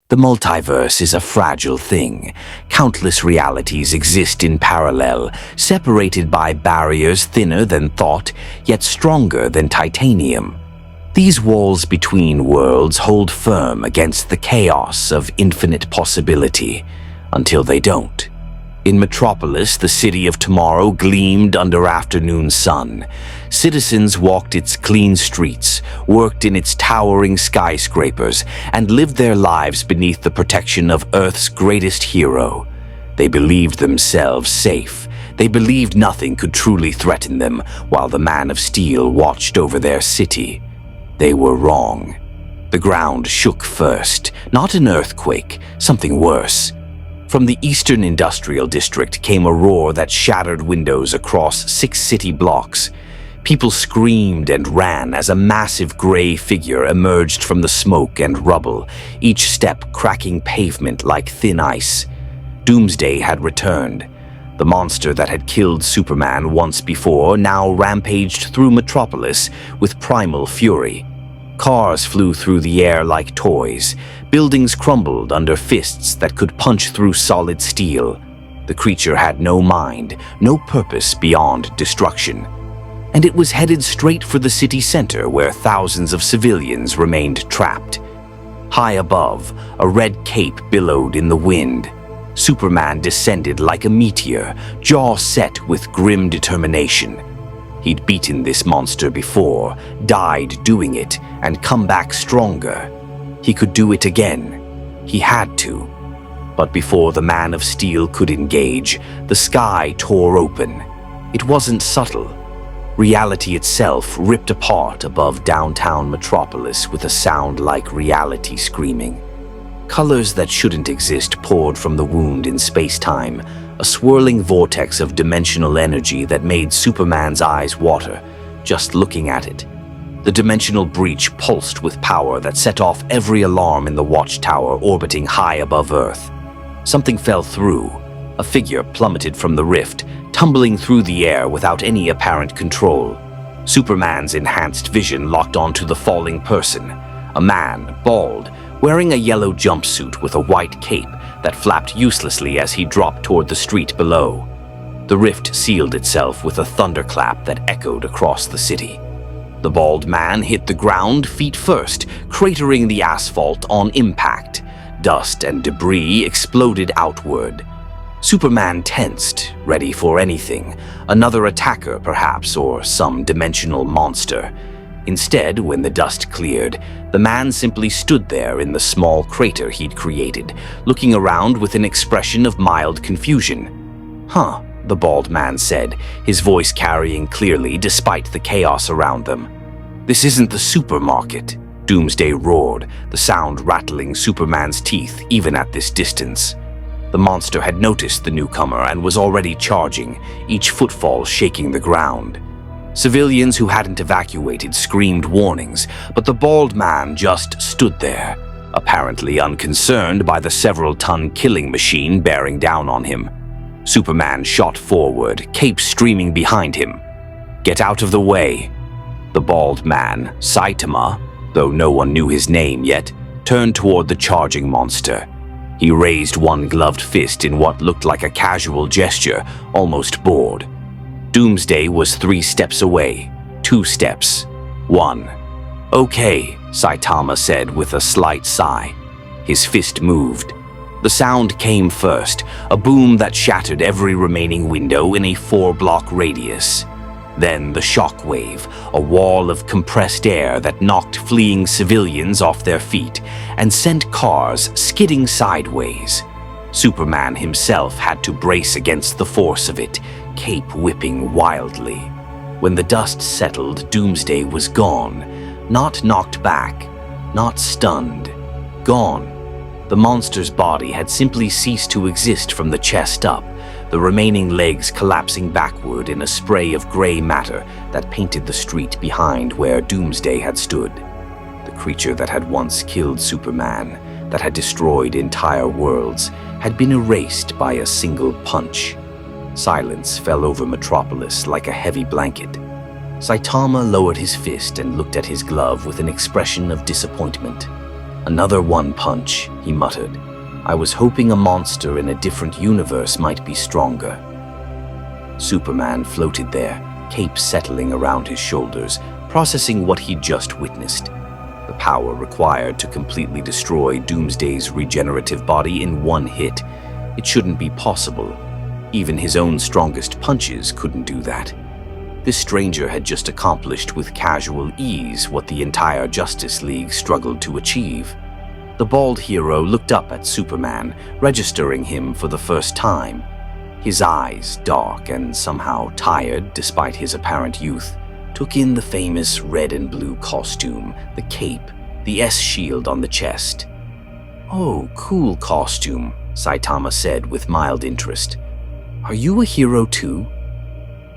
The multiverse is a fragile thing. Countless realities exist in parallel, separated by barriers thinner than thought, yet stronger than titanium. These walls between worlds hold firm against the chaos of infinite possibility, until they don't. In Metropolis, the city of tomorrow gleamed under afternoon sun. Citizens walked its clean streets, worked in its towering skyscrapers, and lived their lives beneath the protection of Earth's greatest hero. They believed themselves safe. They believed nothing could truly threaten them, while the Man of Steel watched over their city. They were wrong. The ground shook first, not an earthquake, something worse. From the Eastern Industrial District came a roar that shattered windows across 6 city blocks. People screamed and ran as a massive gray figure emerged from the smoke and rubble, each step cracking pavement like thin ice. Doomsday had returned. The monster that had killed Superman once before now rampaged through Metropolis with primal fury. Cars flew through the air like toys. Buildings crumbled under fists that could punch through solid steel. The creature had no mind, no purpose beyond destruction. And it was headed straight for the city center where thousands of civilians remained trapped. High above, a red cape billowed in the wind. Superman descended like a meteor, jaw set with grim determination. He'd beaten this monster before, died doing it, and come back stronger. He could do it again. He had to. But before the Man of Steel could engage, the sky tore open. It wasn't subtle. Reality itself ripped apart above downtown Metropolis with a sound like reality screaming. Colors that shouldn't exist poured from the wound in space-time, a swirling vortex of dimensional energy that made Superman's eyes water, just looking at it. The dimensional breach pulsed with power that set off every alarm in the watchtower orbiting high above Earth. Something fell through. A figure plummeted from the rift, tumbling through the air without any apparent control. Superman's enhanced vision locked onto the falling person, a man, bald, wearing a yellow jumpsuit with a white cape that flapped uselessly as he dropped toward the street below. The rift sealed itself with a thunderclap that echoed across the city. The bald man hit the ground feet first, cratering the asphalt on impact. Dust and debris exploded outward. Superman tensed, ready for anything, another attacker perhaps, or some dimensional monster. Instead, when the dust cleared, the man simply stood there in the small crater he'd created, looking around with an expression of mild confusion. "Huh," the bald man said, his voice carrying clearly despite the chaos around them. "This isn't the supermarket," Doomsday roared, the sound rattling Superman's teeth even at this distance. The monster had noticed the newcomer and was already charging, each footfall shaking the ground. Civilians who hadn't evacuated screamed warnings, but the bald man just stood there, apparently unconcerned by the several-ton killing machine bearing down on him. Superman shot forward, cape streaming behind him. "Get out of the way." The bald man, Saitama, though no one knew his name yet, turned toward the charging monster. He raised one gloved fist in what looked like a casual gesture, almost bored. Doomsday was 3 steps away, 2 steps, 1. "Okay," Saitama said with a slight sigh. His fist moved. The sound came first, a boom that shattered every remaining window in a 4-block radius. Then the shock wave, a wall of compressed air that knocked fleeing civilians off their feet and sent cars skidding sideways. Superman himself had to brace against the force of it, cape whipping wildly. When the dust settled, Doomsday was gone, not knocked back, not stunned, gone. The monster's body had simply ceased to exist from the chest up, the remaining legs collapsing backward in a spray of gray matter that painted the street behind where Doomsday had stood. The creature that had once killed Superman, that had destroyed entire worlds, had been erased by a single punch. Silence fell over Metropolis like a heavy blanket. Saitama lowered his fist and looked at his glove with an expression of disappointment. Another one punch, he muttered. I was hoping a monster in a different universe might be stronger. Superman floated there, cape settling around his shoulders, processing what he'd just witnessed. The power required to completely destroy Doomsday's regenerative body in one hit. It shouldn't be possible. Even his own strongest punches couldn't do that. This stranger had just accomplished with casual ease what the entire Justice League struggled to achieve. The bald hero looked up at Superman, registering him for the first time. His eyes, dark and somehow tired despite his apparent youth, took in the famous red and blue costume, the cape, the S-shield on the chest. "Oh, cool costume," Saitama said with mild interest. "Are you a hero too?"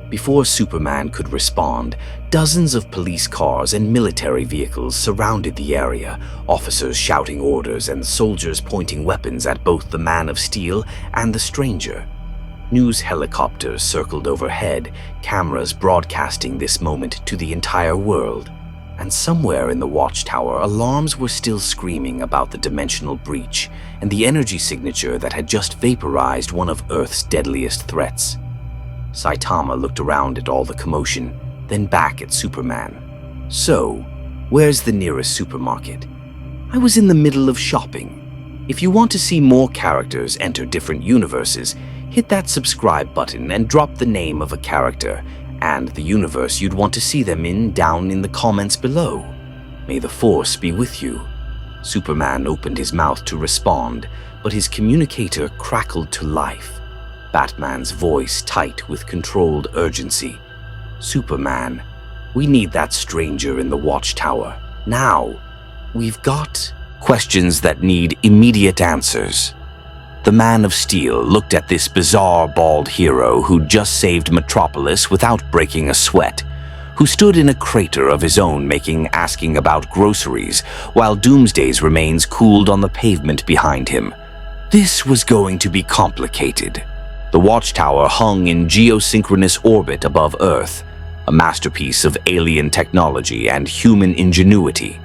Before Superman could respond, dozens of police cars and military vehicles surrounded the area, officers shouting orders and soldiers pointing weapons at both the Man of Steel and the stranger. News helicopters circled overhead, cameras broadcasting this moment to the entire world. And somewhere in the watchtower, alarms were still screaming about the dimensional breach and the energy signature that had just vaporized one of Earth's deadliest threats. Saitama looked around at all the commotion, then back at Superman. "So, where's the nearest supermarket?" "I was in the middle of shopping. If you want to see more characters enter different universes, hit that subscribe button and drop the name of a character and the universe you'd want to see them in down in the comments below. May the Force be with you." Superman opened his mouth to respond, but his communicator crackled to life. Batman's voice tight with controlled urgency. "Superman, we need that stranger in the watchtower. Now. We've got questions that need immediate answers." The Man of Steel looked at this bizarre bald hero who'd just saved Metropolis without breaking a sweat, who stood in a crater of his own asking about groceries, while Doomsday's remains cooled on the pavement behind him. This was going to be complicated. The watchtower hung in geosynchronous orbit above Earth, a masterpiece of alien technology and human ingenuity.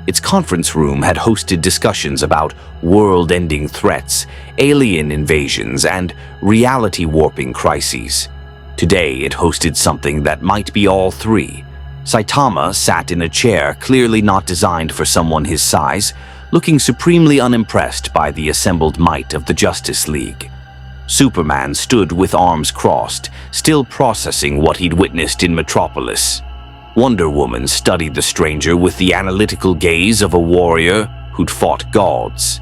Its conference room had hosted discussions about world-ending threats, alien invasions, and reality-warping crises. Today, it hosted something that might be all three. Saitama sat in a chair clearly not designed for someone his size, looking supremely unimpressed by the assembled might of the Justice League. Superman stood with arms crossed, still processing what he'd witnessed in Metropolis. Wonder Woman studied the stranger with the analytical gaze of a warrior who'd fought gods.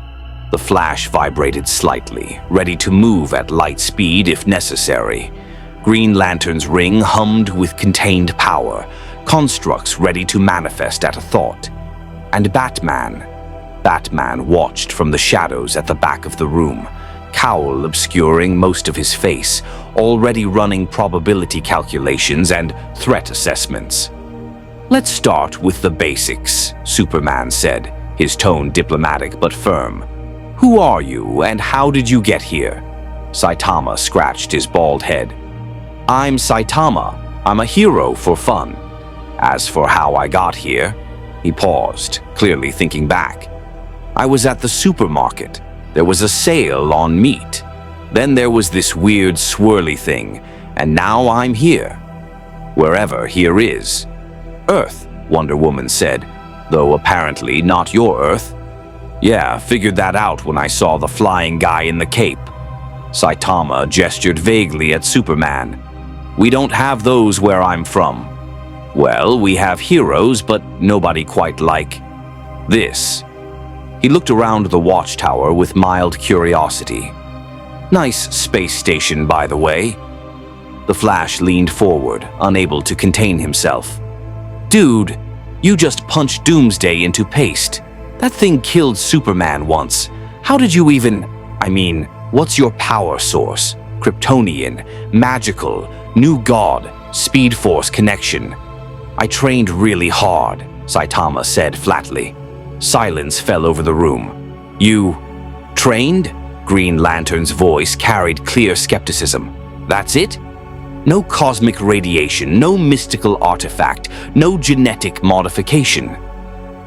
The Flash vibrated slightly, ready to move at light speed if necessary. Green Lantern's ring hummed with contained power, constructs ready to manifest at a thought. And Batman watched from the shadows at the back of the room, cowl obscuring most of his face, already running probability calculations and threat assessments. "Let's start with the basics," Superman said, his tone diplomatic but firm. "Who are you and how did you get here?" Saitama scratched his bald head. "I'm Saitama. I'm a hero for fun. As for how I got here," he paused, clearly thinking back. "I was at the supermarket. There was a sale on meat. Then there was this weird swirly thing, and now I'm here. Wherever here is. Earth," Wonder Woman said, "though apparently not your Earth." "Yeah, figured that out when I saw the flying guy in the cape." Saitama gestured vaguely at Superman. "We don't have those where I'm from." "Well, we have heroes, but nobody quite like this." He looked around the watchtower with mild curiosity. "Nice space station, by the way." The Flash leaned forward, unable to contain himself. "Dude, you just punched Doomsday into paste. That thing killed Superman once. How did you even... what's your power source? Kryptonian, magical, new god, Speed Force connection." "I trained really hard," Saitama said flatly. Silence fell over the room. "You trained?" Green Lantern's voice carried clear skepticism. "That's it? No cosmic radiation, no mystical artifact, no genetic modification?"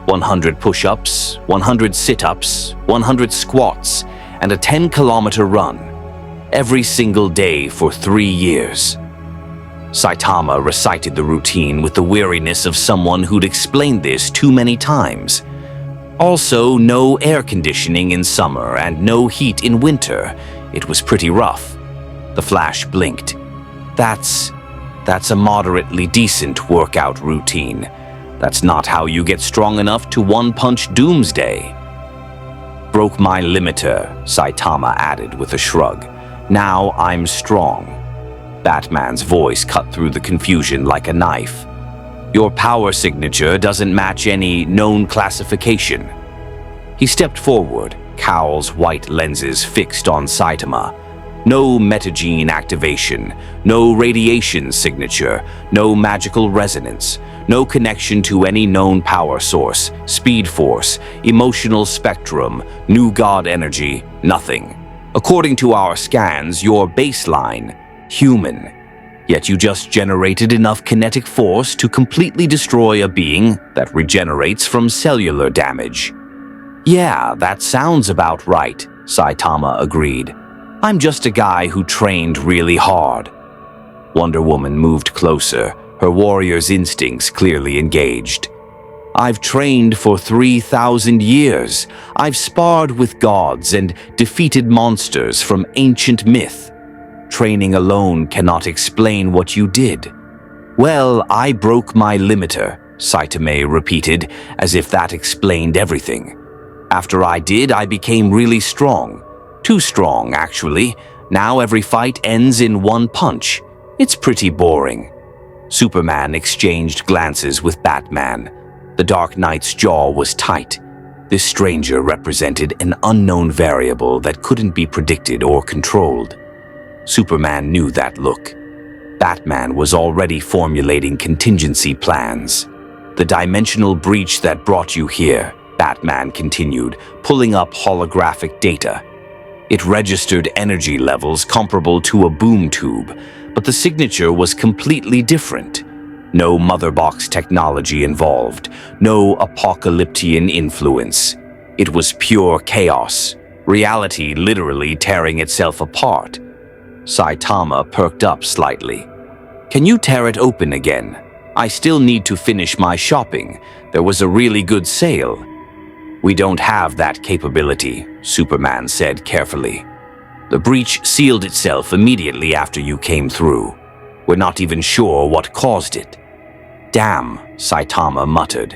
100 push-ups, 100 sit-ups, 100 squats, and a 10-kilometer run, every single day for 3 years. Saitama recited the routine with the weariness of someone who'd explained this too many times. Also, no air conditioning in summer and no heat in winter. It was pretty rough. The Flash blinked. That's a moderately decent workout routine. That's not how you get strong enough to one-punch Doomsday. Broke my limiter, Saitama added with a shrug. Now I'm strong. Batman's voice cut through the confusion like a knife. Your power signature doesn't match any known classification. He stepped forward, Cowl's white lenses fixed on Saitama. No metagene activation, no radiation signature, no magical resonance, no connection to any known power source, speed force, emotional spectrum, new god energy, nothing. According to our scans, your baseline, human. Yet you just generated enough kinetic force to completely destroy a being that regenerates from cellular damage. Yeah, that sounds about right, Saitama agreed. I'm just a guy who trained really hard. Wonder Woman moved closer, her warrior's instincts clearly engaged. I've trained for 3,000 years. I've sparred with gods and defeated monsters from ancient myth. Training alone cannot explain what you did. Well, I broke my limiter, Saitama repeated, as if that explained everything. After I did, I became really strong. Too strong, actually. Now every fight ends in one punch. It's pretty boring. Superman exchanged glances with Batman. The Dark Knight's jaw was tight. This stranger represented an unknown variable that couldn't be predicted or controlled. Superman knew that look. Batman was already formulating contingency plans. The dimensional breach that brought you here, Batman continued, pulling up holographic data. It registered energy levels comparable to a boom tube, but the signature was completely different. No mother box technology involved, no apocalyptian influence. It was pure chaos, reality literally tearing itself apart. Saitama perked up slightly. Can you tear it open again? I still need to finish my shopping. There was a really good sale. We don't have that capability, Superman said carefully. The breach sealed itself immediately after you came through. We're not even sure what caused it. Damn, Saitama muttered.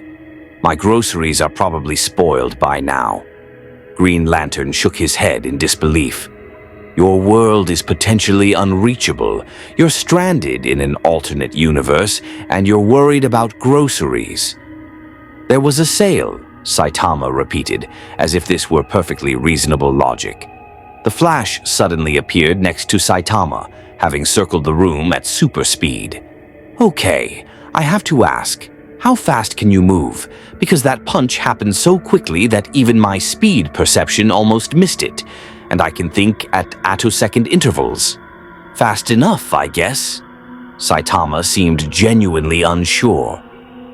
My groceries are probably spoiled by now. Green Lantern shook his head in disbelief. Your world is potentially unreachable. You're stranded in an alternate universe, and you're worried about groceries. There was a sale, Saitama repeated, as if this were perfectly reasonable logic. The Flash suddenly appeared next to Saitama, having circled the room at super speed. Okay, I have to ask, how fast can you move? Because that punch happened so quickly that even my speed perception almost missed it, and I can think at attosecond intervals. Fast enough, I guess. Saitama seemed genuinely unsure.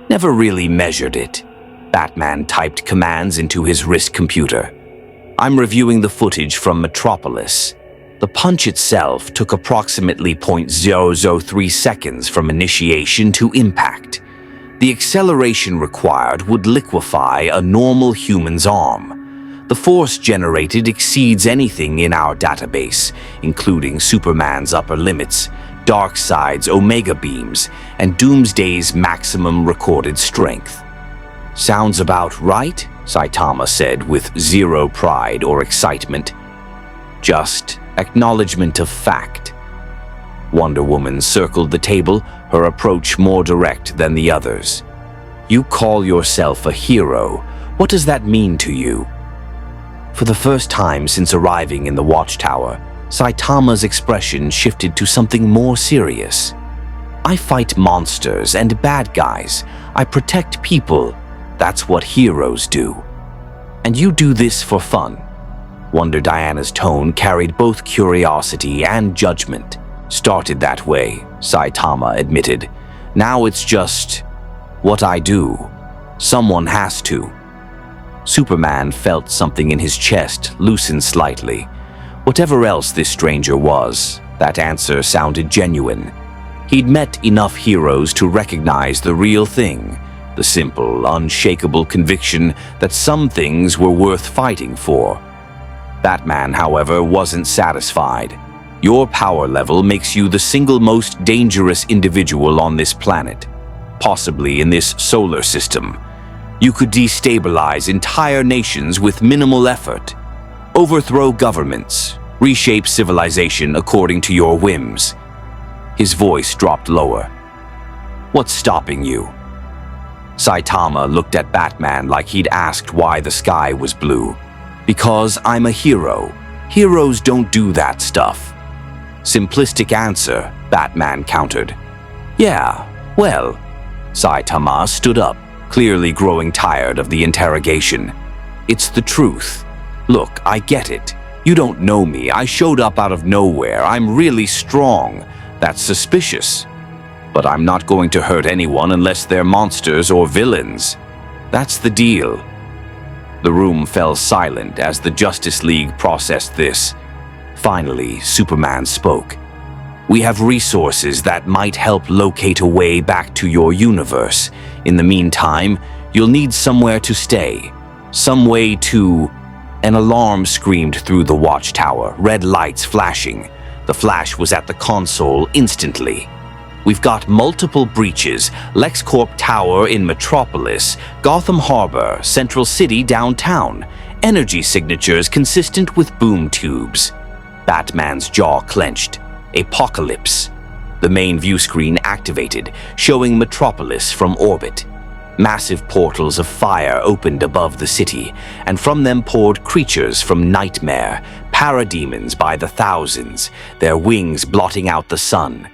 Never really measured it. Batman typed commands into his wrist computer. I'm reviewing the footage from Metropolis. The punch itself took approximately 0.003 seconds from initiation to impact. The acceleration required would liquefy a normal human's arm. The force generated exceeds anything in our database, including Superman's upper limits, Darkseid's omega beams, and Doomsday's maximum recorded strength. Sounds about right, Saitama said with zero pride or excitement. Just acknowledgement of fact. Wonder Woman circled the table, her approach more direct than the others. You call yourself a hero. What does that mean to you? For the first time since arriving in the Watchtower, Saitama's expression shifted to something more serious. I fight monsters and bad guys. I protect people. That's what heroes do. And you do this for fun. Wonder Diana's tone carried both curiosity and judgment. Started that way, Saitama admitted. Now it's just what I do. Someone has to. Superman felt something in his chest loosen slightly. Whatever else this stranger was, that answer sounded genuine. He'd met enough heroes to recognize the real thing, the simple, unshakable conviction that some things were worth fighting for. Batman, however, wasn't satisfied. Your power level makes you the single most dangerous individual on this planet, possibly in this solar system. You could destabilize entire nations with minimal effort, overthrow governments, reshape civilization according to your whims. His voice dropped lower. What's stopping you? Saitama looked at Batman like he'd asked why the sky was blue. Because I'm a hero. Heroes don't do that stuff. Simplistic answer, Batman countered. Yeah, well. Saitama stood up, clearly growing tired of the interrogation. It's the truth. Look, I get it. You don't know me. I showed up out of nowhere. I'm really strong. That's suspicious. But I'm not going to hurt anyone unless they're monsters or villains. That's the deal. The room fell silent as the Justice League processed this. Finally, Superman spoke. We have resources that might help locate a way back to your universe. In the meantime, you'll need somewhere to stay. Some way to... An alarm screamed through the watchtower, red lights flashing. The flash was at the console instantly. We've got multiple breaches: LexCorp Tower in Metropolis, Gotham Harbor, Central City downtown. Energy signatures consistent with boom tubes. Batman's jaw clenched. Apocalypse. The main view screen activated, showing Metropolis from orbit. Massive portals of fire opened above the city, and from them poured creatures from Nightmare, parademons by the thousands, their wings blotting out the sun.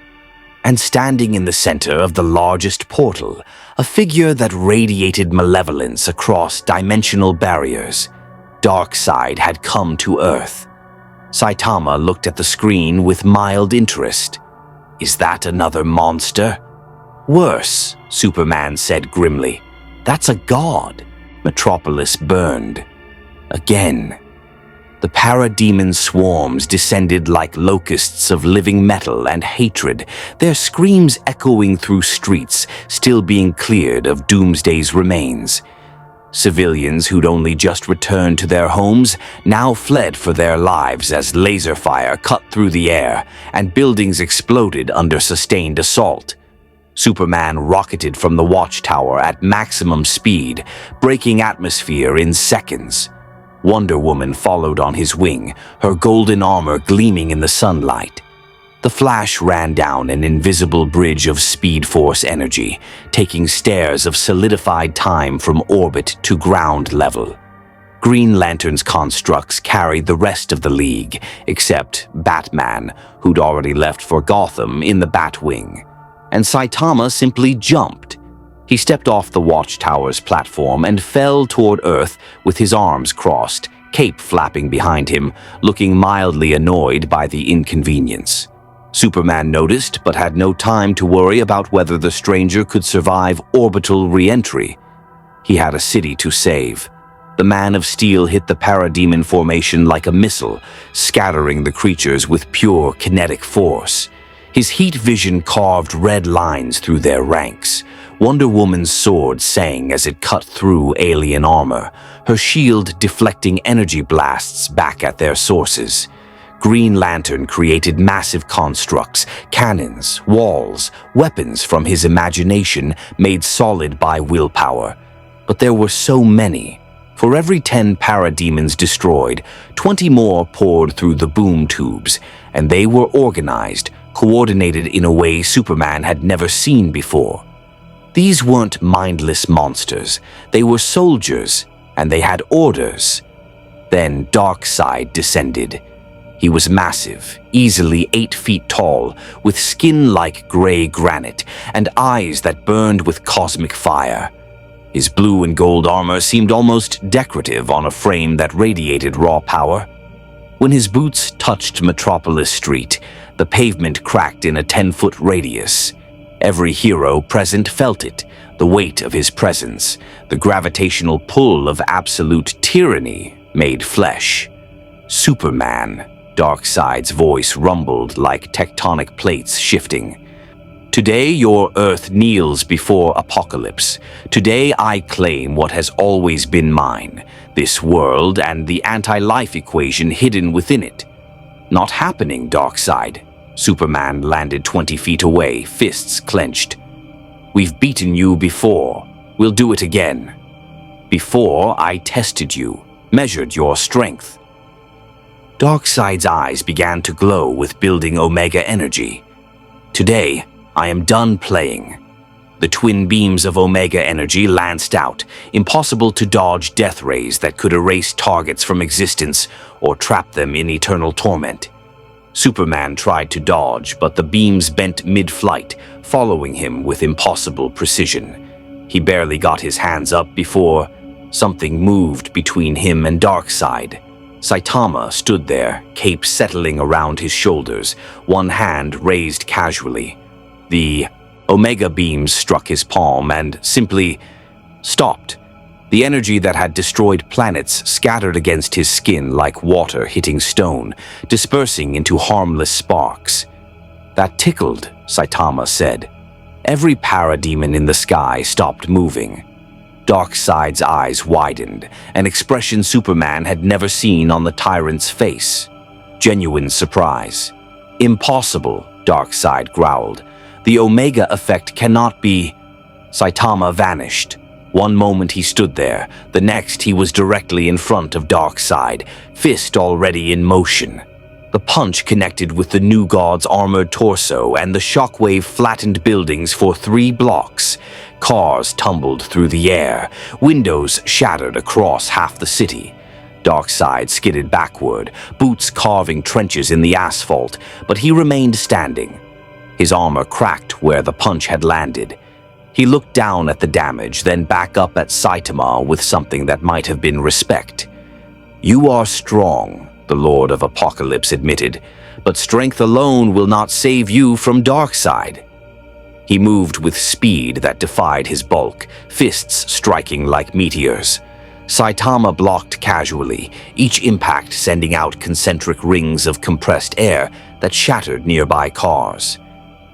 And standing in the center of the largest portal, a figure that radiated malevolence across dimensional barriers. Darkseid had come to Earth. Saitama looked at the screen with mild interest. Is that another monster? Worse, Superman said grimly. That's a god. Metropolis burned. Again. The parademon swarms descended like locusts of living metal and hatred, their screams echoing through streets still being cleared of Doomsday's remains. Civilians who'd only just returned to their homes now fled for their lives as laser fire cut through the air and buildings exploded under sustained assault. Superman rocketed from the watchtower at maximum speed, breaking atmosphere in seconds. Wonder Woman followed on his wing, her golden armor gleaming in the sunlight. The Flash ran down an invisible bridge of Speed Force energy, taking stairs of solidified time from orbit to ground level. Green Lantern's constructs carried the rest of the League, except Batman, who'd already left for Gotham in the Batwing. And Saitama simply jumped. He stepped off the watchtower's platform and fell toward Earth with his arms crossed, cape flapping behind him, looking mildly annoyed by the inconvenience. Superman noticed, but had no time to worry about whether the stranger could survive orbital re-entry. He had a city to save. The Man of Steel hit the parademon formation like a missile, scattering the creatures with pure kinetic force. His heat vision carved red lines through their ranks. Wonder Woman's sword sang as it cut through alien armor, her shield deflecting energy blasts back at their sources. Green Lantern created massive constructs, cannons, walls, weapons from his imagination made solid by willpower. But there were so many. For every 10 parademons destroyed, 20 more poured through the boom tubes, and they were organized, coordinated in a way Superman had never seen before. These weren't mindless monsters. They were soldiers, and they had orders. Then Darkseid descended. He was massive, easily 8 feet tall, with skin like gray granite and eyes that burned with cosmic fire. His blue and gold armor seemed almost decorative on a frame that radiated raw power. When his boots touched Metropolis Street, the pavement cracked in a 10-foot radius. Every hero present felt it, the weight of his presence, the gravitational pull of absolute tyranny made flesh. Superman, Darkseid's voice rumbled like tectonic plates shifting. Today your Earth kneels before Apocalypse. Today I claim what has always been mine, this world and the anti-life equation hidden within it. Not happening, Darkseid. Superman landed 20 feet away, fists clenched. We've beaten you before. We'll do it again. Before, I tested you, measured your strength. Darkseid's eyes began to glow with building Omega energy. Today, I am done playing. The twin beams of Omega energy lanced out, impossible to dodge death rays that could erase targets from existence or trap them in eternal torment. Superman tried to dodge, but the beams bent mid-flight, following him with impossible precision. He barely got his hands up before something moved between him and Darkseid. Saitama stood there, cape settling around his shoulders, one hand raised casually. The Omega beams struck his palm and simply stopped. The energy that had destroyed planets scattered against his skin like water hitting stone, dispersing into harmless sparks. That tickled, Saitama said. Every parademon in the sky stopped moving. Darkseid's eyes widened, an expression Superman had never seen on the tyrant's face. Genuine surprise. Impossible, Darkseid growled. The Omega effect cannot be. Saitama vanished. One moment he stood there, the next he was directly in front of Darkseid, fist already in motion. The punch connected with the new god's armored torso, and the shockwave flattened buildings for 3 blocks. Cars tumbled through the air, windows shattered across half the city. Darkseid skidded backward, boots carving trenches in the asphalt, but he remained standing. His armor cracked where the punch had landed. He looked down at the damage, then back up at Saitama with something that might have been respect. "You are strong," the Lord of Apocalypse admitted, "but strength alone will not save you from Darkseid." He moved with speed that defied his bulk, fists striking like meteors. Saitama blocked casually, each impact sending out concentric rings of compressed air that shattered nearby cars.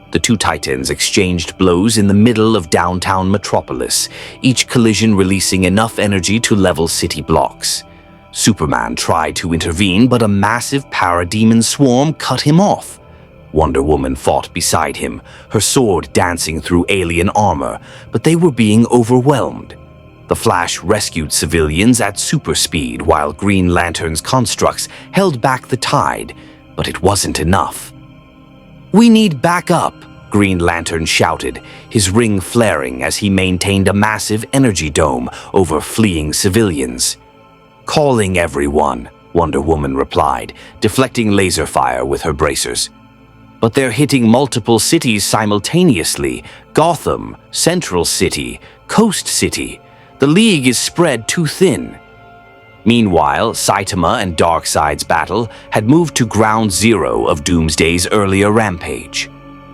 The two titans exchanged blows in the middle of downtown Metropolis, each collision releasing enough energy to level city blocks. Superman tried to intervene, but a massive parademon swarm cut him off. Wonder Woman fought beside him, her sword dancing through alien armor, but they were being overwhelmed. The Flash rescued civilians at super speed while Green Lantern's constructs held back the tide, but it wasn't enough. "We need backup," Green Lantern shouted, his ring flaring as he maintained a massive energy dome over fleeing civilians. "Calling everyone," Wonder Woman replied, deflecting laser fire with her bracers. "But they're hitting multiple cities simultaneously: Gotham, Central City, Coast City. The League is spread too thin." Meanwhile, Saitama and Darkseid's battle had moved to ground zero of Doomsday's earlier rampage.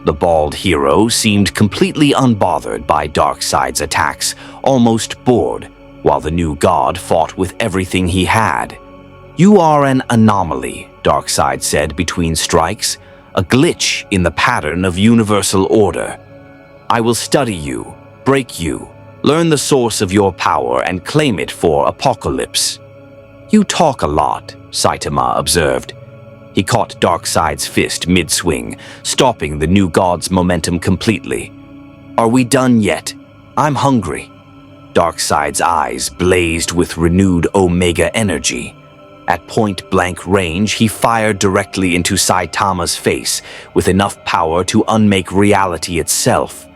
The bald hero seemed completely unbothered by Darkseid's attacks, almost bored, while the new god fought with everything he had. "You are an anomaly," Darkseid said between strikes, "a glitch in the pattern of universal order. I will study you, break you, learn the source of your power, and claim it for Apocalypse." "You talk a lot," Saitama observed. He caught Darkseid's fist mid-swing, stopping the new god's momentum completely. "Are we done yet? I'm hungry." Darkseid's eyes blazed with renewed Omega energy. At point-blank range, he fired directly into Saitama's face, with enough power to unmake reality itself.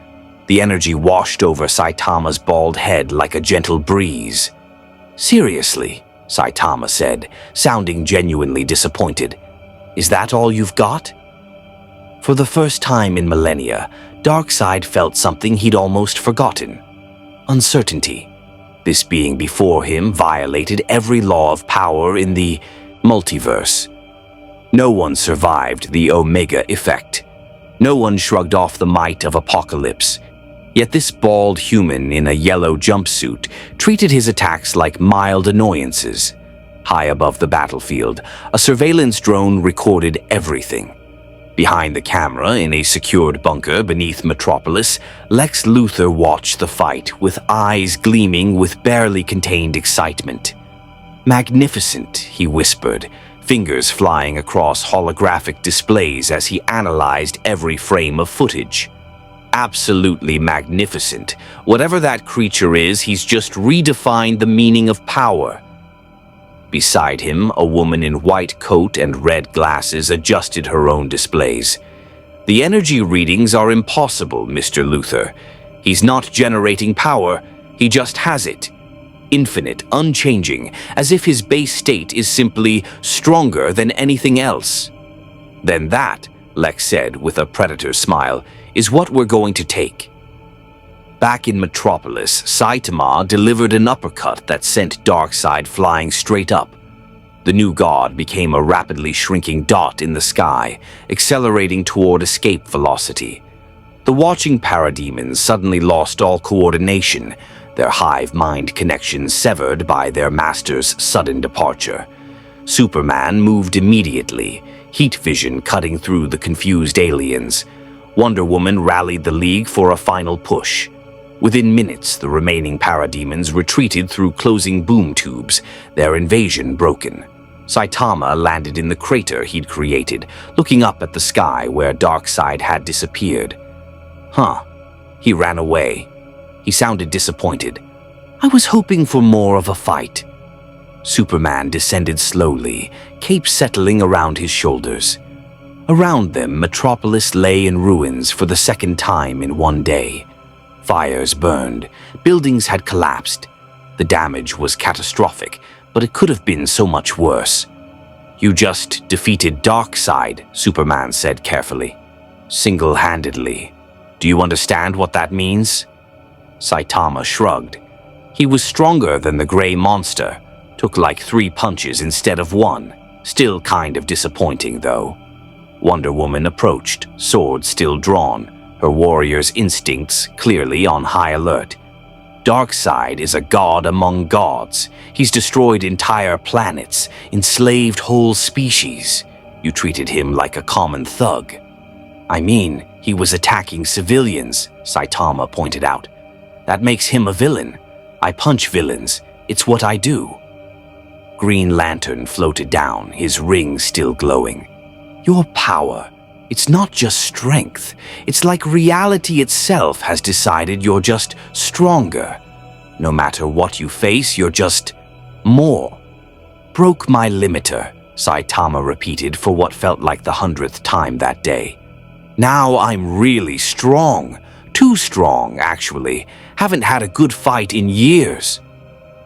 The energy washed over Saitama's bald head like a gentle breeze. "Seriously?" Saitama said, sounding genuinely disappointed. "Is that all you've got?" For the first time in millennia, Darkseid felt something he'd almost forgotten. Uncertainty. This being before him violated every law of power in the multiverse. No one survived the Omega effect. No one shrugged off the might of Apocalypse. Yet this bald human in a yellow jumpsuit treated his attacks like mild annoyances. High above the battlefield, a surveillance drone recorded everything. Behind the camera, in a secured bunker beneath Metropolis, Lex Luthor watched the fight with eyes gleaming with barely contained excitement. "Magnificent," he whispered, fingers flying across holographic displays as he analyzed every frame of footage. "Absolutely magnificent. Whatever that creature is, he's just redefined the meaning of power." Beside him, a woman in white coat and red glasses adjusted her own displays. "The energy readings are impossible, Mr. Luthor. He's not generating power, he just has it. Infinite, unchanging, as if his base state is simply stronger than anything else." "Then that," Lex said with a predator's smile, "is what we're going to take." Back in Metropolis, Saitama delivered an uppercut that sent Darkseid flying straight up. The new god became a rapidly shrinking dot in the sky, accelerating toward escape velocity. The watching parademons suddenly lost all coordination, their hive mind connections severed by their master's sudden departure. Superman moved immediately, heat vision cutting through the confused aliens. Wonder Woman rallied the League for a final push. Within minutes, the remaining parademons retreated through closing boom tubes, their invasion broken. Saitama landed in the crater he'd created, looking up at the sky where Darkseid had disappeared. He ran away. He sounded disappointed. "I was hoping for more of a fight." Superman descended slowly, cape settling around his shoulders. Around them, Metropolis lay in ruins for the second time in one day. Fires burned, buildings had collapsed. The damage was catastrophic, but it could have been so much worse. "You just defeated Darkseid," Superman said carefully. "Single-handedly. Do you understand what that means?" Saitama shrugged. He was stronger than the gray monster, took like 3 punches instead of 1. Still kind of disappointing, though. Wonder Woman approached, sword still drawn, her warrior's instincts clearly on high alert. "Darkseid is a god among gods. He's destroyed entire planets, enslaved whole species. You treated him like a common thug." "I mean, he was attacking civilians," Saitama pointed out. "That makes him a villain. I punch villains. It's what I do." Green Lantern floated down, his ring still glowing. "Your power. It's not just strength. It's like reality itself has decided you're just stronger. No matter what you face, you're just more." "Broke my limiter," Saitama repeated for what felt like the 100th time that day. "Now I'm really strong. Too strong, actually. Haven't had a good fight in years."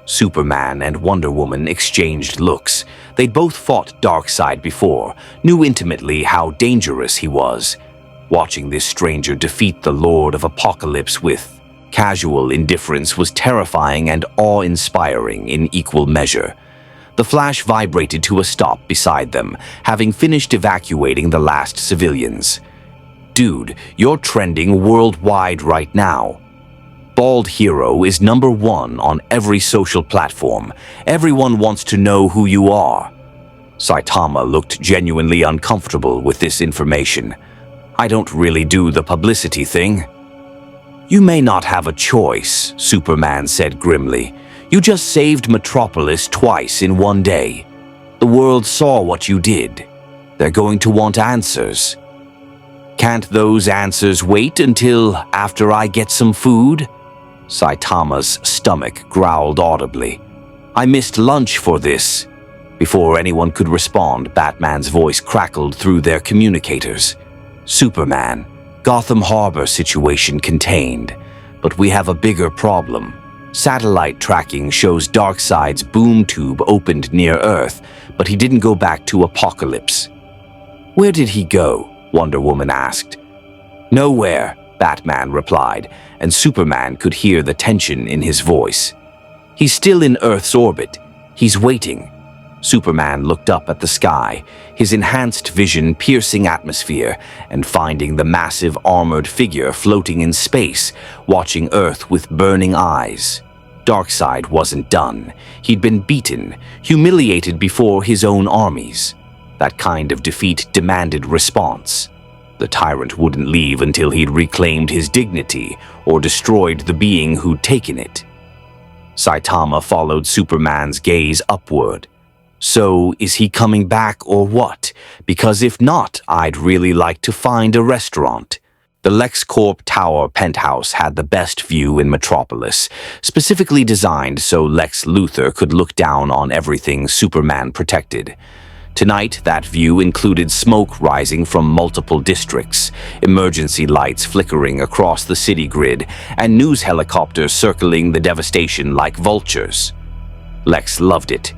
Superman and Wonder Woman exchanged looks. They'd both fought Darkseid before, knew intimately how dangerous he was. Watching this stranger defeat the Lord of Apocalypse with casual indifference was terrifying and awe-inspiring in equal measure. The Flash vibrated to a stop beside them, having finished evacuating the last civilians. "Dude, you're trending worldwide right now. Bald Hero is #1 on every social platform. Everyone wants to know who you are." Saitama looked genuinely uncomfortable with this information. "I don't really do the publicity thing." "You may not have a choice," Superman said grimly. "You just saved Metropolis twice in one day. The world saw what you did. They're going to want answers." "Can't those answers wait until after I get some food?" Saitama's stomach growled audibly. "I missed lunch for this." Before anyone could respond, Batman's voice crackled through their communicators. "Superman, Gotham Harbor situation contained, but we have a bigger problem. Satellite tracking shows Darkseid's boom tube opened near Earth, but he didn't go back to Apocalypse." "Where did he go?" Wonder Woman asked. "Nowhere," Batman replied, and Superman could hear the tension in his voice. "He's still in Earth's orbit. He's waiting. Superman looked up at the sky, his enhanced vision piercing atmosphere and finding the massive armored figure floating in space, watching Earth with burning eyes. Darkseid wasn't done. He'd been beaten, humiliated before his own armies. That kind of defeat demanded response. The tyrant wouldn't leave until he'd reclaimed his dignity or destroyed the being who'd taken it. Saitama followed Superman's gaze upward. So, is he coming back or what? Because if not, I'd really like to find a restaurant. The LexCorp Tower penthouse had the best view in Metropolis, specifically designed so Lex Luthor could look down on everything Superman protected. Tonight, that view included smoke rising from multiple districts, emergency lights flickering across the city grid, and news helicopters circling the devastation like vultures. Lex loved it.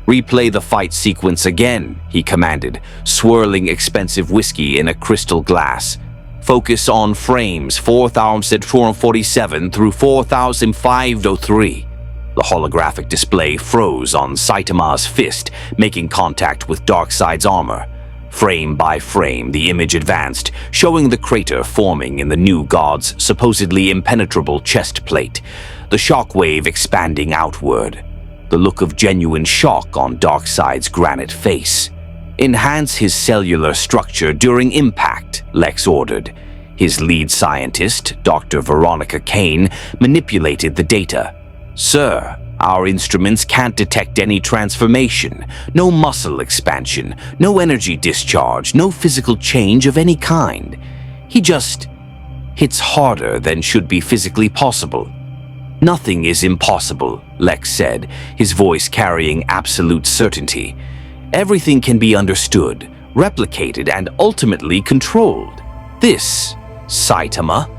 "Replay the fight sequence again," he commanded, swirling expensive whiskey in a crystal glass. "Focus on frames 4047 through 4503. The holographic display froze on Saitama's fist, making contact with Darkseid's armor. Frame by frame, the image advanced, showing the crater forming in the new god's supposedly impenetrable chest plate, the shockwave expanding outward. The look of genuine shock on Darkseid's granite face. "Enhance his cellular structure during impact," Lex ordered. His lead scientist, Dr. Veronica Kane, manipulated the data. "Sir, our instruments can't detect any transformation, no muscle expansion, no energy discharge, no physical change of any kind. He just hits harder than should be physically possible." "Nothing is impossible," Lex said, his voice carrying absolute certainty. "Everything can be understood, replicated, and ultimately controlled. This, Saitama,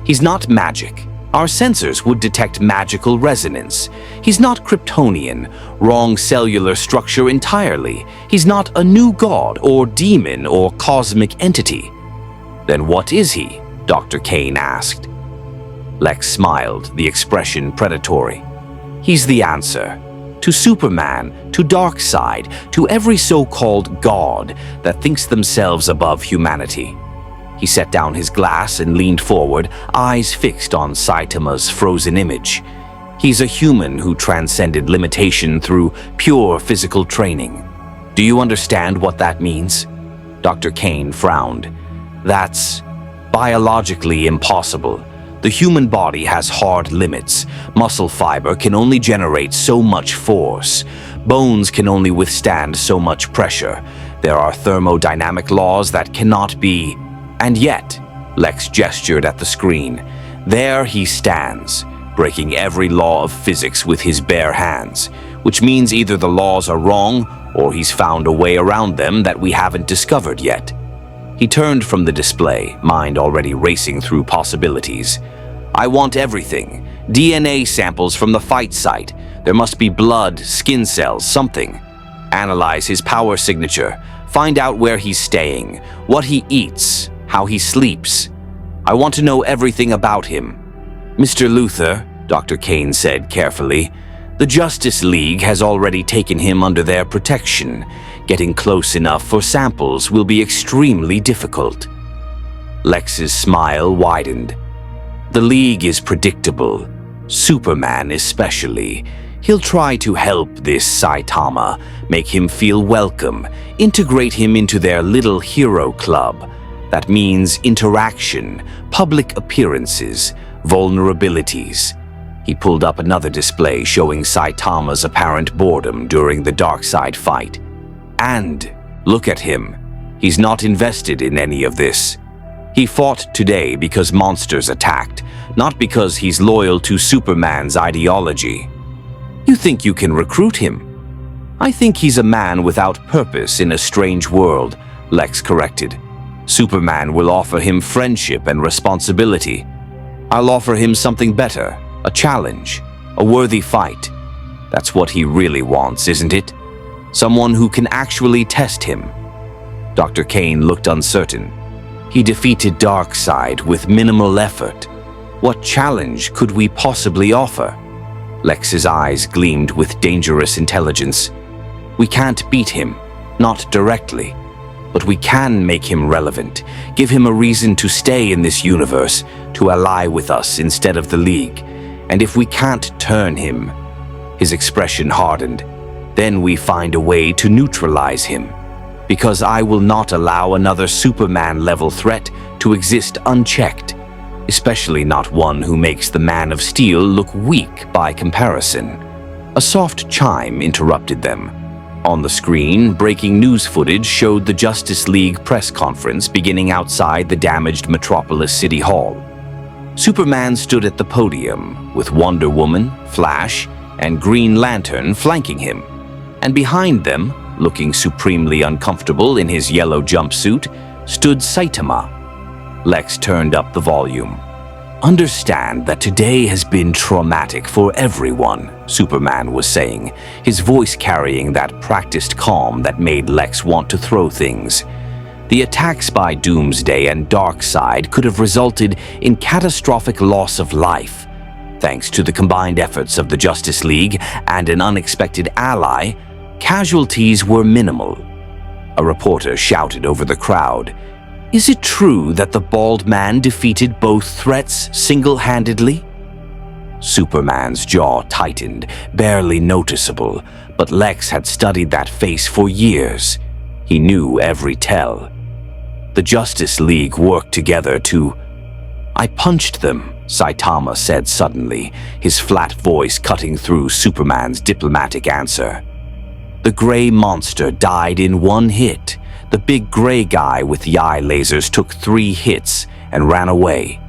he's not magic. Our sensors would detect magical resonance. He's not Kryptonian, wrong cellular structure entirely. He's not a new god or demon or cosmic entity." "Then what is he?" Dr. Kane asked. Lex smiled, the expression predatory. "He's the answer. To Superman, to Darkseid, to every so-called god that thinks themselves above humanity." He set down his glass and leaned forward, eyes fixed on Saitama's frozen image. "He's a human who transcended limitation through pure physical training. Do you understand what that means?" Dr. Kane frowned. "That's biologically impossible. The human body has hard limits. Muscle fiber can only generate so much force. Bones can only withstand so much pressure. There are thermodynamic laws that cannot be... And yet," Lex gestured at the screen, "there he stands, breaking every law of physics with his bare hands, which means either the laws are wrong or he's found a way around them that we haven't discovered yet." He turned from the display, mind already racing through possibilities. "I want everything. DNA samples from the fight site. There must be blood, skin cells, something. Analyze his power signature. Find out where he's staying, what he eats, how he sleeps. I want to know everything about him." "Mr. Luthor," Dr. Kane said carefully, "the Justice League has already taken him under their protection. Getting close enough for samples will be extremely difficult." Lex's smile widened. "The League is predictable. Superman especially. He'll try to help this Saitama, make him feel welcome, integrate him into their little hero club. That means interaction, public appearances, vulnerabilities." He pulled up another display showing Saitama's apparent boredom during the Darkseid fight. "And look at him. He's not invested in any of this. He fought today because monsters attacked, not because he's loyal to Superman's ideology." "You think you can recruit him?" "I think he's a man without purpose in a strange world," Lex corrected. "Superman will offer him friendship and responsibility. I'll offer him something better, a challenge, a worthy fight. That's what he really wants, isn't it? Someone who can actually test him." Dr. Kane looked uncertain. "He defeated Darkseid with minimal effort. What challenge could we possibly offer?" Lex's eyes gleamed with dangerous intelligence. We can't beat him, not directly, but we can make him relevant, give him a reason to stay in this universe, to ally with us instead of the League. And if we can't turn him," his expression hardened, "then we find a way to neutralize him. Because I will not allow another Superman-level threat to exist unchecked, especially not one who makes the Man of Steel look weak by comparison." A soft chime interrupted them. On the screen, breaking news footage showed the Justice League press conference beginning outside the damaged Metropolis City Hall. Superman stood at the podium, with Wonder Woman, Flash, and Green Lantern flanking him. And behind them, looking supremely uncomfortable in his yellow jumpsuit, stood Saitama. Lex turned up the volume. "Understand that today has been traumatic for everyone," Superman was saying, his voice carrying that practiced calm that made Lex want to throw things. The attacks by Doomsday and Darkseid could have resulted in catastrophic loss of life. Thanks to the combined efforts of the Justice League and an unexpected ally, casualties were minimal. A reporter shouted over the crowd, "Is it true that the bald man defeated both threats single-handedly?" Superman's jaw tightened, barely noticeable, but Lex had studied that face for years. He knew every tell. The Justice League worked together to— "I punched them," Saitama said suddenly, his flat voice cutting through Superman's diplomatic answer. "The gray monster died in one hit. The big gray guy with the eye lasers took 3 hits and ran away."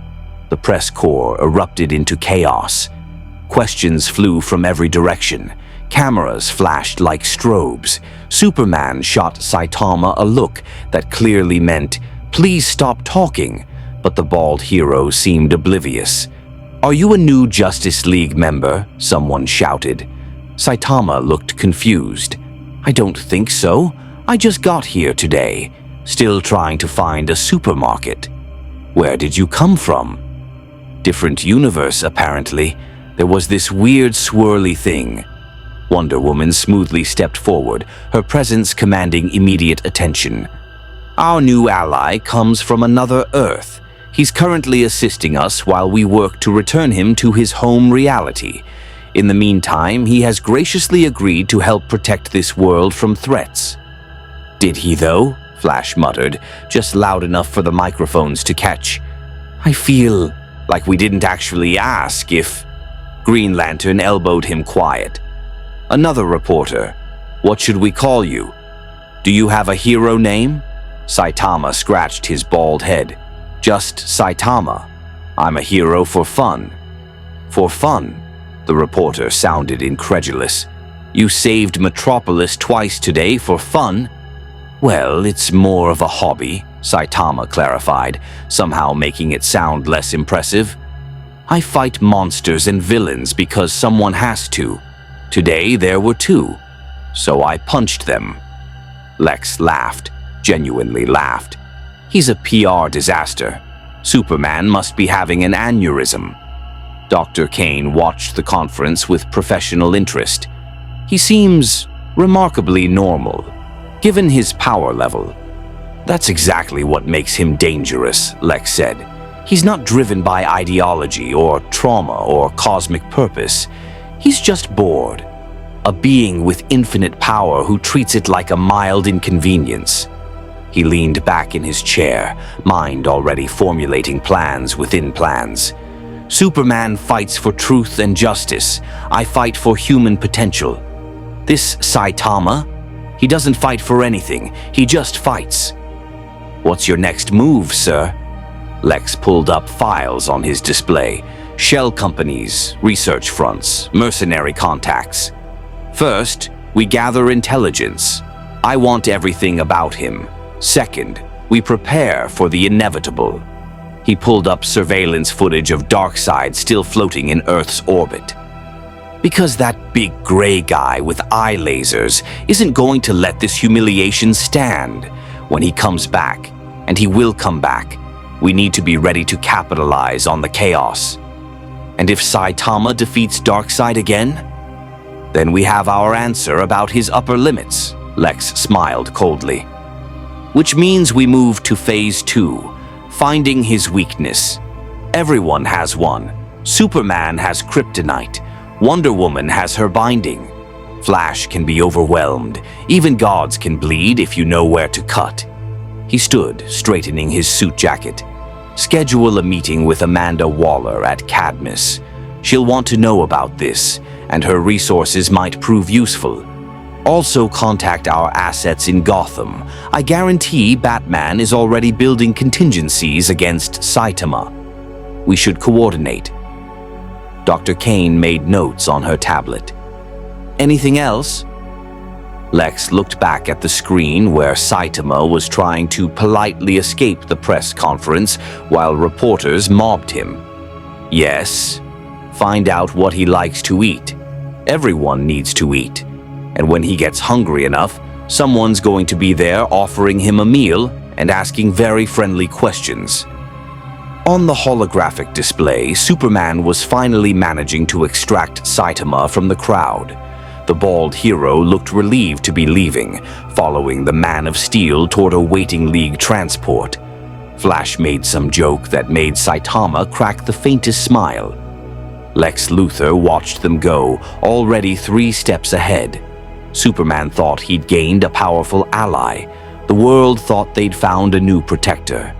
The press corps erupted into chaos. Questions flew from every direction. Cameras flashed like strobes. Superman shot Saitama a look that clearly meant, "Please stop talking," but the bald hero seemed oblivious. "Are you a new Justice League member?" someone shouted. Saitama looked confused. "I don't think so. I just got here today, still trying to find a supermarket." "Where did you come from?" "Different universe, apparently. There was this weird swirly thing." Wonder Woman smoothly stepped forward, her presence commanding immediate attention. "Our new ally comes from another Earth. He's currently assisting us while we work to return him to his home reality. In the meantime, he has graciously agreed to help protect this world from threats." "Did he, though?" Flash muttered, just loud enough for the microphones to catch. "I feel like we didn't actually ask if—" Green Lantern elbowed him quiet. Another reporter, "What should we call you? Do you have a hero name?" Saitama scratched his bald head. "Just Saitama. I'm a hero for fun." "For fun?" The reporter sounded incredulous. "You saved Metropolis twice today for fun?" "Well, it's more of a hobby," Saitama clarified, somehow making it sound less impressive. "I fight monsters and villains because someone has to. Today there were 2, so I punched them." Lex laughed, genuinely laughed. He's a PR disaster. Superman must be having an aneurysm. Dr. Kane watched the conference with professional interest. He seems remarkably normal, given his power level. "That's exactly what makes him dangerous," Lex said. "He's not driven by ideology or trauma or cosmic purpose. He's just bored. A being with infinite power who treats it like a mild inconvenience." He leaned back in his chair, mind already formulating plans within plans. "Superman fights for truth and justice. I fight for human potential. This Saitama, he doesn't fight for anything. He just fights." "What's your next move, sir?" Lex pulled up files on his display. Shell companies, research fronts, mercenary contacts. "First, we gather intelligence. I want everything about him. Second, we prepare for the inevitable." He pulled up surveillance footage of Darkseid still floating in Earth's orbit. "Because that big gray guy with eye lasers isn't going to let this humiliation stand. When he comes back, and he will come back, we need to be ready to capitalize on the chaos." "And if Saitama defeats Darkseid again?" Then we have our answer about his upper limits, Lex smiled coldly. Which means we move to phase 2, finding his weakness. Everyone has one. Superman has kryptonite. Wonder Woman has her binding. Flash can be overwhelmed. Even gods can bleed if you know where to cut. He stood, straightening his suit jacket. Schedule a meeting with Amanda Waller at Cadmus. She'll want to know about this, and her resources might prove useful. Also contact our assets in Gotham. I guarantee Batman is already building contingencies against Saitama. We should coordinate. Dr. Kane made notes on her tablet. Anything else? Lex looked back at the screen where Saitama was trying to politely escape the press conference while reporters mobbed him. Yes, find out what he likes to eat. Everyone needs to eat. And when he gets hungry enough, someone's going to be there offering him a meal and asking very friendly questions. On the holographic display, Superman was finally managing to extract Saitama from the crowd. The bald hero looked relieved to be leaving, following the Man of Steel toward a waiting League transport. Flash made some joke that made Saitama crack the faintest smile. Lex Luthor watched them go, already 3 steps ahead. Superman thought he'd gained a powerful ally. The world thought they'd found a new protector.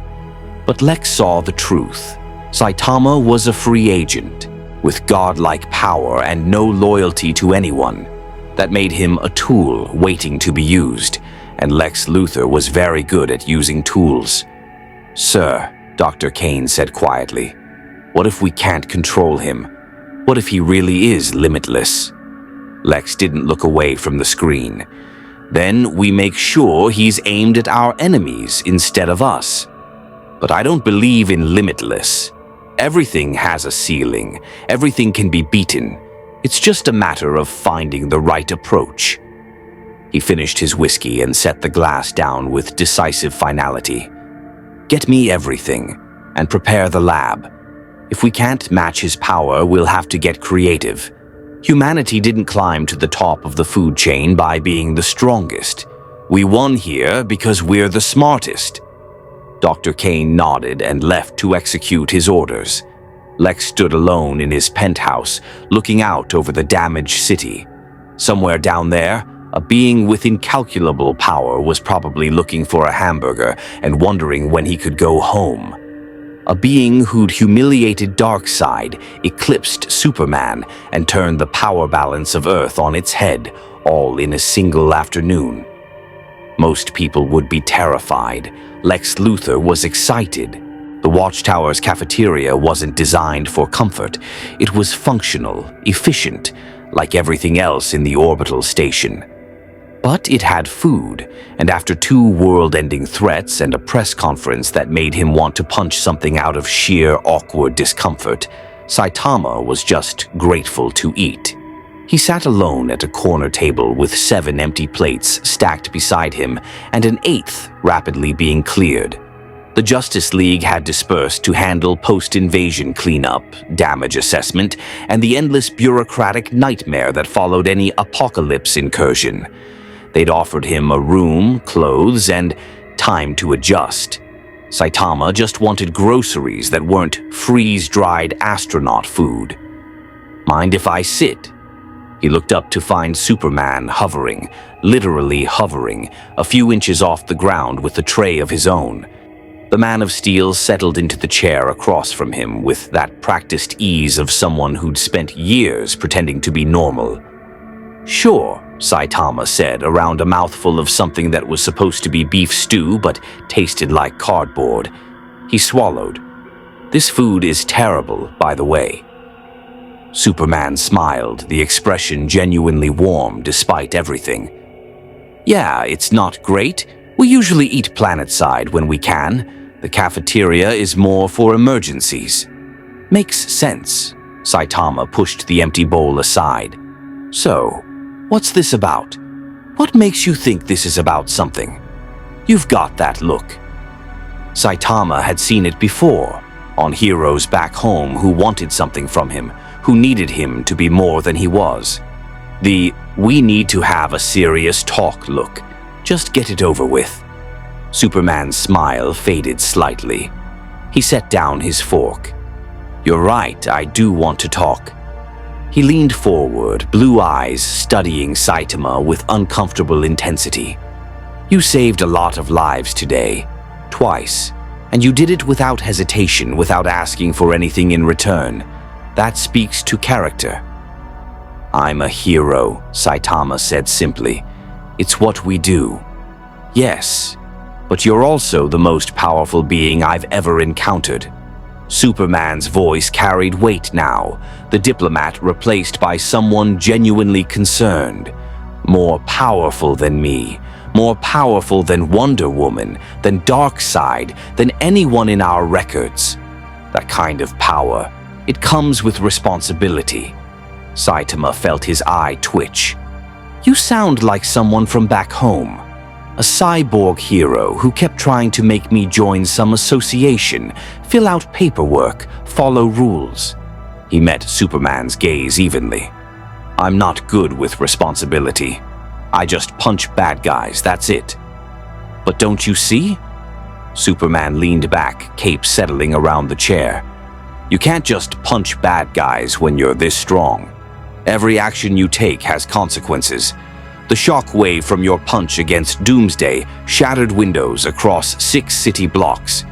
But Lex saw the truth. Saitama was a free agent, with godlike power and no loyalty to anyone. That made him a tool waiting to be used, and Lex Luthor was very good at using tools. Sir, Dr. Kane said quietly, what if we can't control him? What if he really is limitless? Lex didn't look away from the screen. Then we make sure he's aimed at our enemies instead of us. But I don't believe in limitless. Everything has a ceiling. Everything can be beaten. It's just a matter of finding the right approach. He finished his whiskey and set the glass down with decisive finality. Get me everything, and prepare the lab. If we can't match his power, we'll have to get creative. Humanity didn't climb to the top of the food chain by being the strongest. We won here because we're the smartest. Dr. Kane nodded and left to execute his orders. Lex stood alone in his penthouse, looking out over the damaged city. Somewhere down there, a being with incalculable power was probably looking for a hamburger and wondering when he could go home. A being who'd humiliated Darkseid, eclipsed Superman, and turned the power balance of Earth on its head, all in a single afternoon. Most people would be terrified. Lex Luthor was excited. The Watchtower's cafeteria wasn't designed for comfort. It was functional, efficient, like everything else in the orbital station. But it had food, and after 2 world-ending threats and a press conference that made him want to punch something out of sheer awkward discomfort, Saitama was just grateful to eat. He sat alone at a corner table with 7 empty plates stacked beside him and an 8th rapidly being cleared. The Justice League had dispersed to handle post-invasion cleanup, damage assessment, and the endless bureaucratic nightmare that followed any apocalypse incursion. They'd offered him a room, clothes, and time to adjust. Saitama just wanted groceries that weren't freeze-dried astronaut food. Mind if I sit? He looked up to find Superman hovering, literally hovering, a few inches off the ground with a tray of his own. The Man of Steel settled into the chair across from him with that practiced ease of someone who'd spent years pretending to be normal. Sure, Saitama said around a mouthful of something that was supposed to be beef stew but tasted like cardboard. He swallowed. This food is terrible, by the way. Superman smiled, the expression genuinely warm despite everything. Yeah, it's not great. We usually eat planetside when we can. The cafeteria is more for emergencies. Makes sense. Saitama pushed the empty bowl aside. So, what's this about? What makes you think this is about something? You've got that look. Saitama had seen it before, on heroes back home who wanted something from him, who needed him to be more than he was. We need to have a serious talk look. Just get it over with." Superman's smile faded slightly. He set down his fork. "You're right, I do want to talk." He leaned forward, blue eyes studying Saitama with uncomfortable intensity. "You saved a lot of lives today, twice, and you did it without hesitation, without asking for anything in return. That speaks to character." "I'm a hero," Saitama said simply. "It's what we do." "Yes, but you're also the most powerful being I've ever encountered." Superman's voice carried weight now, the diplomat replaced by someone genuinely concerned. "More powerful than me, more powerful than Wonder Woman, than Darkseid, than anyone in our records. That kind of power, it comes with responsibility." Saitama felt his eye twitch. "You sound like someone from back home. A cyborg hero who kept trying to make me join some association, fill out paperwork, follow rules." He met Superman's gaze evenly. "I'm not good with responsibility. I just punch bad guys, that's it." "But don't you see?" Superman leaned back, cape settling around the chair. "You can't just punch bad guys when you're this strong. Every action you take has consequences. The shockwave from your punch against Doomsday shattered windows across 6 city blocks.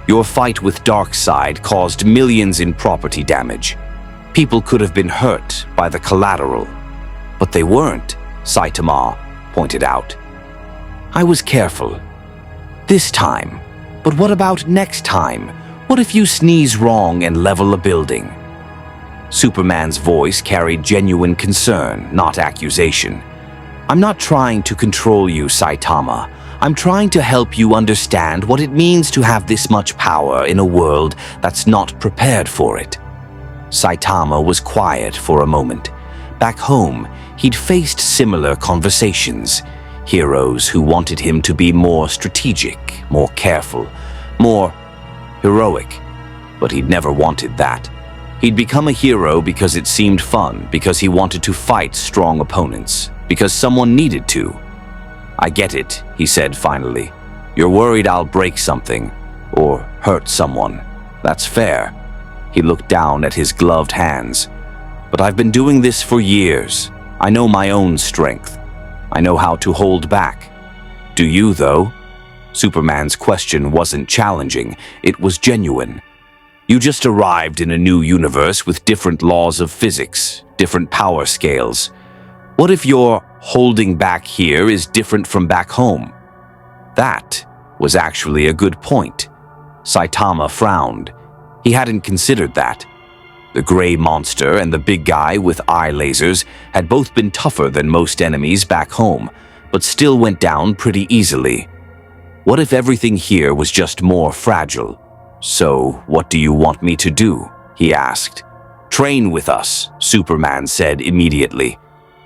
Your fight with Darkseid caused millions in property damage. People could have been hurt by the collateral. But they weren't," Saitama pointed out. "I was careful. This time. But what about next time? What if you sneeze wrong and level a building?" Superman's voice carried genuine concern, not accusation. "I'm not trying to control you, Saitama. I'm trying to help you understand what it means to have this much power in a world that's not prepared for it." Saitama was quiet for a moment. Back home, he'd faced similar conversations. Heroes who wanted him to be more strategic, more careful, more heroic. But he'd never wanted that. He'd become a hero because it seemed fun, because he wanted to fight strong opponents, because someone needed to. "I get it," he said finally. "You're worried I'll break something, or hurt someone. That's fair." He looked down at his gloved hands. "But I've been doing this for years. I know my own strength. I know how to hold back." "Do you, though?" Superman's question wasn't challenging, it was genuine. "You just arrived in a new universe with different laws of physics, different power scales. What if your holding back here is different from back home?" That was actually a good point. Saitama frowned. He hadn't considered that. The gray monster and the big guy with eye lasers had both been tougher than most enemies back home, but still went down pretty easily. What if everything here was just more fragile? "So, what do you want me to do?" he asked. "Train with us," Superman said immediately.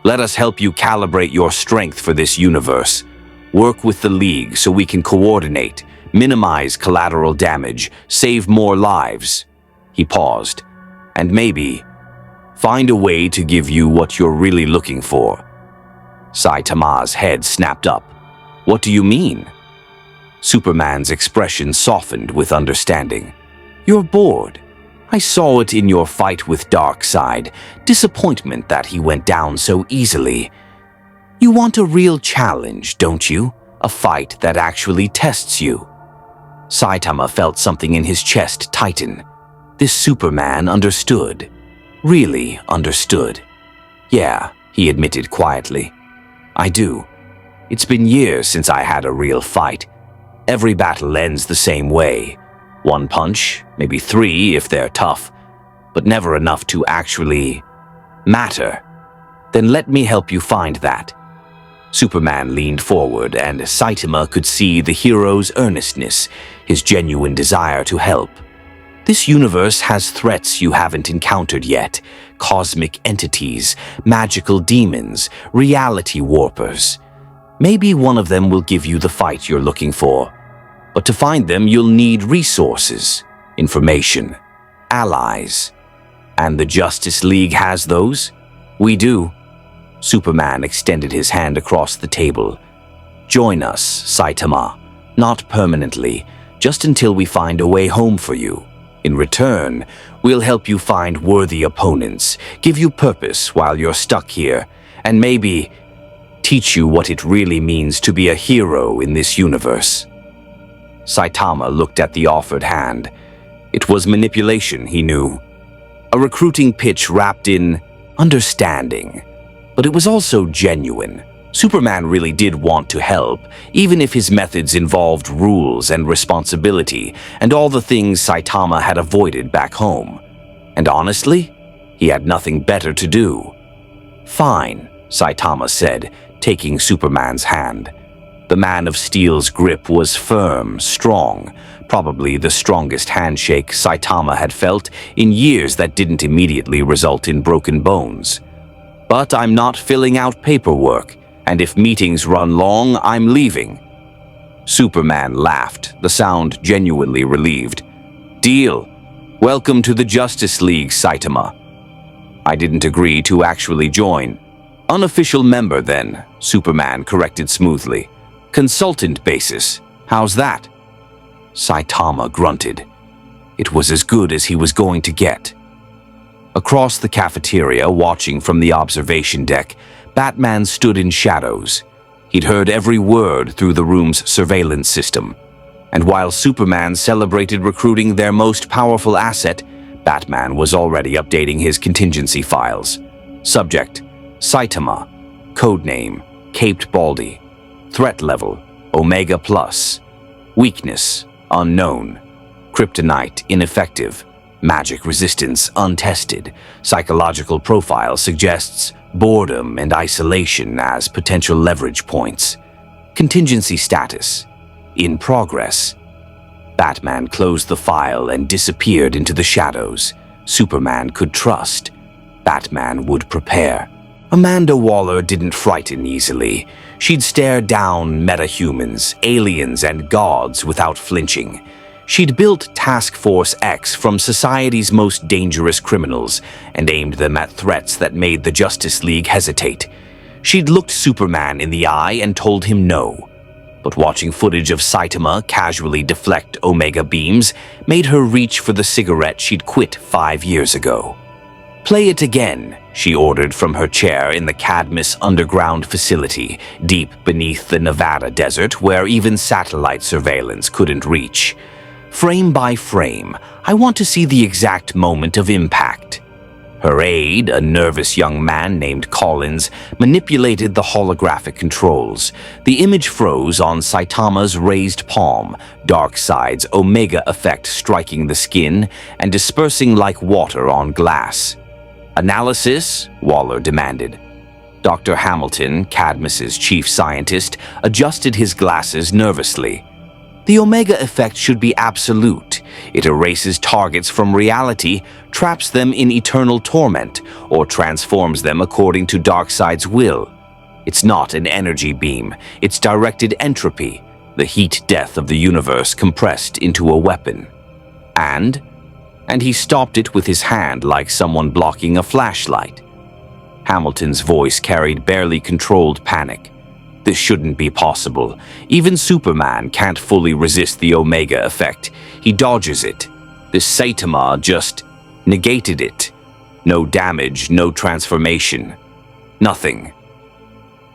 "Let us help you calibrate your strength for this universe. Work with the League so we can coordinate, minimize collateral damage, save more lives." He paused. "And maybe find a way to give you what you're really looking for." Saitama's head snapped up. "What do you mean?" Superman's expression softened with understanding. "You're bored. I saw it in your fight with Darkseid, disappointment that he went down so easily. You want a real challenge, don't you? A fight that actually tests you." Saitama felt something in his chest tighten. This Superman understood. Really understood. "Yeah," he admitted quietly. "I do. It's been years since I had a real fight. Every battle ends the same way. One punch, maybe 3 if they're tough, but never enough to actually matter. Then let me help you find that." Superman leaned forward, and Saitama could see the hero's earnestness, his genuine desire to help. "This universe has threats you haven't encountered yet. Cosmic entities, magical demons, reality warpers. Maybe one of them will give you the fight you're looking for. But to find them, you'll need resources, information, allies. And the Justice League has those?" "We do." Superman extended his hand across the table. "Join us, Saitama. Not permanently, just until we find a way home for you. In return, we'll help you find worthy opponents, give you purpose while you're stuck here, and maybe teach you what it really means to be a hero in this universe." Saitama looked at the offered hand. It was manipulation, he knew. A recruiting pitch wrapped in understanding. But it was also genuine. Superman really did want to help, even if his methods involved rules and responsibility and all the things Saitama had avoided back home. And honestly, he had nothing better to do. "Fine," Saitama said, taking Superman's hand. The Man of Steel's grip was firm, strong, probably the strongest handshake Saitama had felt in years that didn't immediately result in broken bones. "But I'm not filling out paperwork, and if meetings run long, I'm leaving." Superman laughed, the sound genuinely relieved. "Deal. Welcome to the Justice League, Saitama." "I didn't agree to actually join." "Unofficial member, then," Superman corrected smoothly. "Consultant basis. How's that?" Saitama grunted. It was as good as he was going to get. Across the cafeteria, watching from the observation deck, Batman stood in shadows. He'd heard every word through the room's surveillance system. And while Superman celebrated recruiting their most powerful asset, Batman was already updating his contingency files. Subject: Saitama. Codename: Caped Baldy. Threat level: Omega+. Weakness: Unknown. Kryptonite: Ineffective. Magic resistance: Untested. Psychological profile suggests boredom and isolation as potential leverage points. Contingency status: In progress. Batman closed the file and disappeared into the shadows. Superman could trust. Batman would prepare. Amanda Waller didn't frighten easily. She'd stare down metahumans, aliens, and gods without flinching. She'd built Task Force X from society's most dangerous criminals and aimed them at threats that made the Justice League hesitate. She'd looked Superman in the eye and told him no. But watching footage of Saitama casually deflect Omega beams made her reach for the cigarette she'd quit 5 years ago. "Play it again," she ordered from her chair in the Cadmus underground facility, deep beneath the Nevada desert where even satellite surveillance couldn't reach. "Frame by frame, I want to see the exact moment of impact." Her aide, a nervous young man named Collins, manipulated the holographic controls. The image froze on Saitama's raised palm, Darkseid's Omega effect striking the skin and dispersing like water on glass. "Analysis?" Waller demanded. Dr. Hamilton, Cadmus's chief scientist, adjusted his glasses nervously. "The Omega effect should be absolute. It erases targets from reality, traps them in eternal torment, or transforms them according to Darkseid's will. It's not an energy beam, it's directed entropy, the heat death of the universe compressed into a weapon." And he stopped it with his hand like someone blocking a flashlight. Hamilton's voice carried barely controlled panic. "This shouldn't be possible. Even Superman can't fully resist the Omega effect. He dodges it. This Saitama just negated it. No damage, no transformation. Nothing."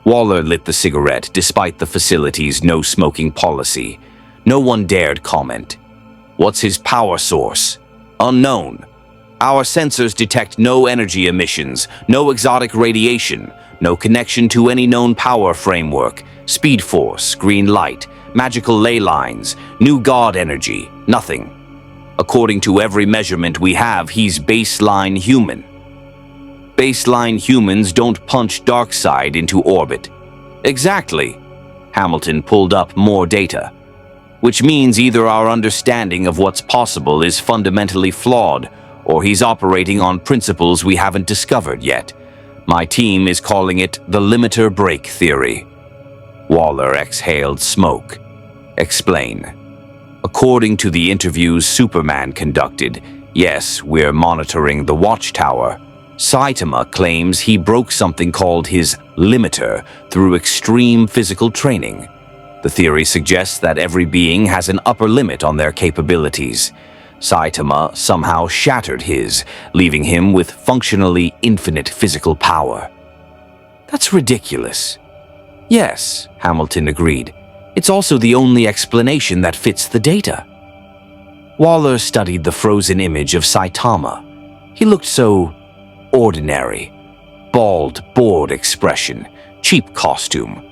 Waller lit the cigarette despite the facility's no-smoking policy. No one dared comment. "What's his power source?" "Unknown. Our sensors detect no energy emissions, no exotic radiation, no connection to any known power framework, speed force, green light, magical ley lines, new god energy, nothing. According to every measurement we have, he's baseline human." "Baseline humans don't punch Darkseid into orbit." "Exactly." Hamilton pulled up more data. "Which means either our understanding of what's possible is fundamentally flawed, or he's operating on principles we haven't discovered yet. My team is calling it the limiter break theory." Waller exhaled smoke. "Explain." "According to the interviews Superman conducted, yes, we're monitoring the watchtower. Saitama claims he broke something called his limiter through extreme physical training. The theory suggests that every being has an upper limit on their capabilities. Saitama somehow shattered his, leaving him with functionally infinite physical power. That's ridiculous. Yes, Hamilton agreed. It's also the only explanation that fits the data. Waller studied the frozen image of Saitama. He looked so ordinary. Bald, bored expression, cheap costume.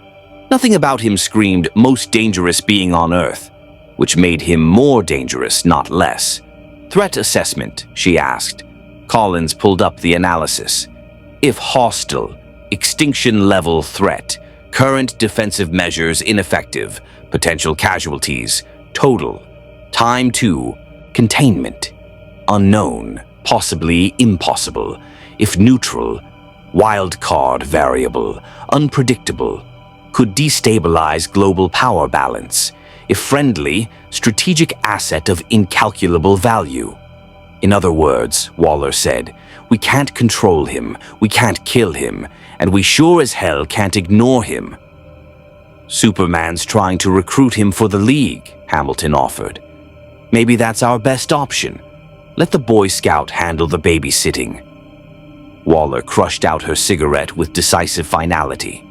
Nothing about him screamed most dangerous being on Earth, which made him more dangerous, not less. Threat assessment, she asked. Collins pulled up the analysis. If hostile, extinction-level threat, current defensive measures ineffective, potential casualties, total, time to, containment, unknown, possibly impossible, if neutral, wildcard variable, unpredictable, could destabilize global power balance, if friendly, strategic asset of incalculable value. In other words, Waller said, we can't control him, we can't kill him, and we sure as hell can't ignore him. Superman's trying to recruit him for the League, Hamilton offered. Maybe that's our best option. Let the Boy Scout handle the babysitting. Waller crushed out her cigarette with decisive finality.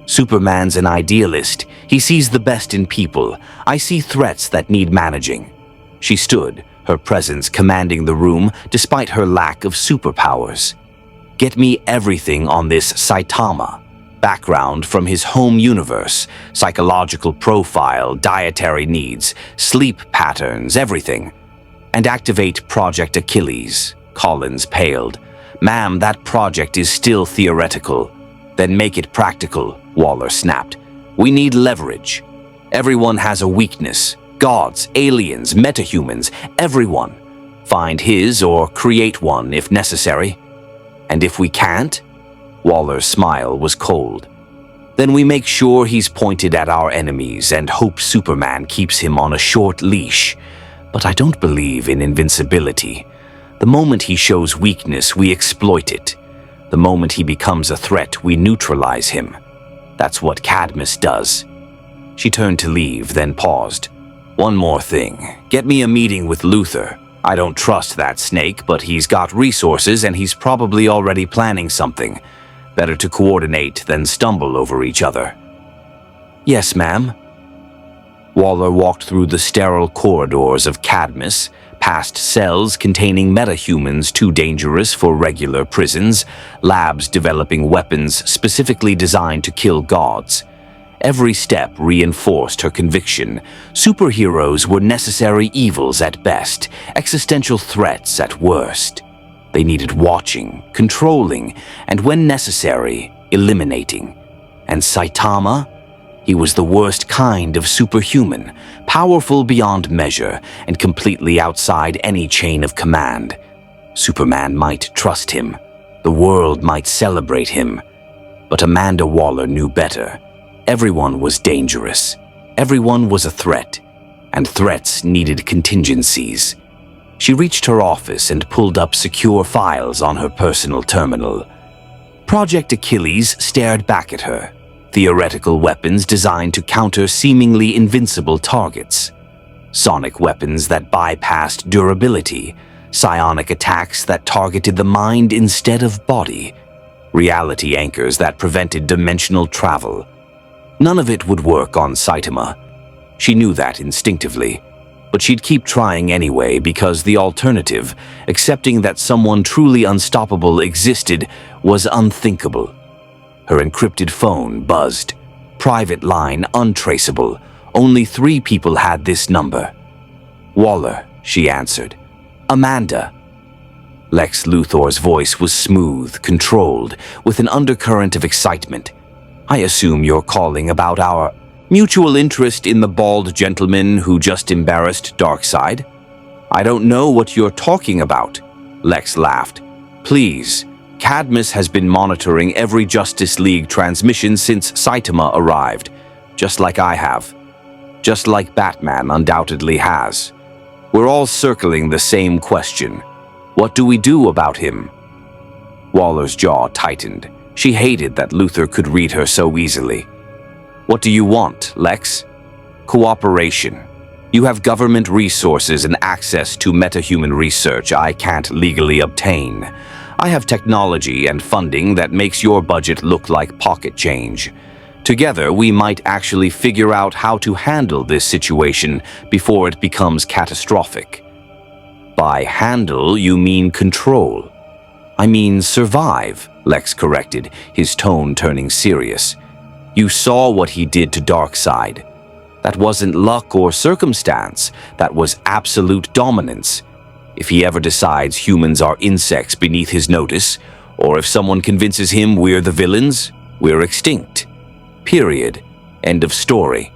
Superman's an idealist. He sees the best in people. I see threats that need managing. She stood, her presence commanding the room despite her lack of superpowers. Get me everything on this Saitama. Background from his home universe, psychological profile, dietary needs, sleep patterns, everything. And activate Project Achilles. Collins paled. Ma'am, that project is still theoretical. Then make it practical, Waller snapped. We need leverage. Everyone has a weakness. Gods, aliens, metahumans, everyone. Find his or create one if necessary. And if we can't? Waller's smile was cold. Then we make sure he's pointed at our enemies and hope Superman keeps him on a short leash. But I don't believe in invincibility. The moment he shows weakness, we exploit it. The moment he becomes a threat, we neutralize him. That's what Cadmus does. She turned to leave, then paused. One more thing. Get me a meeting with Luthor. I don't trust that snake, but he's got resources and he's probably already planning something. Better to coordinate than stumble over each other. Yes, ma'am. Waller walked through the sterile corridors of Cadmus, past cells containing metahumans too dangerous for regular prisons, labs developing weapons specifically designed to kill gods. Every step reinforced her conviction. Superheroes were necessary evils at best, existential threats at worst. They needed watching, controlling, and when necessary, eliminating. And Saitama? He was the worst kind of superhuman, powerful beyond measure, and completely outside any chain of command. Superman might trust him. The world might celebrate him. But Amanda Waller knew better. Everyone was dangerous. Everyone was a threat. And threats needed contingencies. She reached her office and pulled up secure files on her personal terminal. Project Achilles stared back at her. Theoretical weapons designed to counter seemingly invincible targets. Sonic weapons that bypassed durability. Psionic attacks that targeted the mind instead of body. Reality anchors that prevented dimensional travel. None of it would work on Saitama. She knew that instinctively. But she'd keep trying anyway because the alternative, accepting that someone truly unstoppable existed, was unthinkable. Her encrypted phone buzzed. Private line untraceable. Only 3 people had this number. Waller, she answered. Amanda. Lex Luthor's voice was smooth, controlled, with an undercurrent of excitement. I assume you're calling about our mutual interest in the bald gentleman who just embarrassed Darkseid? I don't know what you're talking about, Lex laughed. Please, Cadmus has been monitoring every Justice League transmission since Saitama arrived, just like I have. Just like Batman undoubtedly has. We're all circling the same question. What do we do about him? Waller's jaw tightened. She hated that Luthor could read her so easily. "What do you want, Lex?" "Cooperation. You have government resources and access to metahuman research I can't legally obtain. I have technology and funding that makes your budget look like pocket change. Together, we might actually figure out how to handle this situation before it becomes catastrophic." "By handle, you mean control." "I mean survive," Lex corrected, his tone turning serious. "You saw what he did to Darkseid. That wasn't luck or circumstance, that was absolute dominance. If he ever decides humans are insects beneath his notice, or if someone convinces him we're the villains, we're extinct. Period. End of story."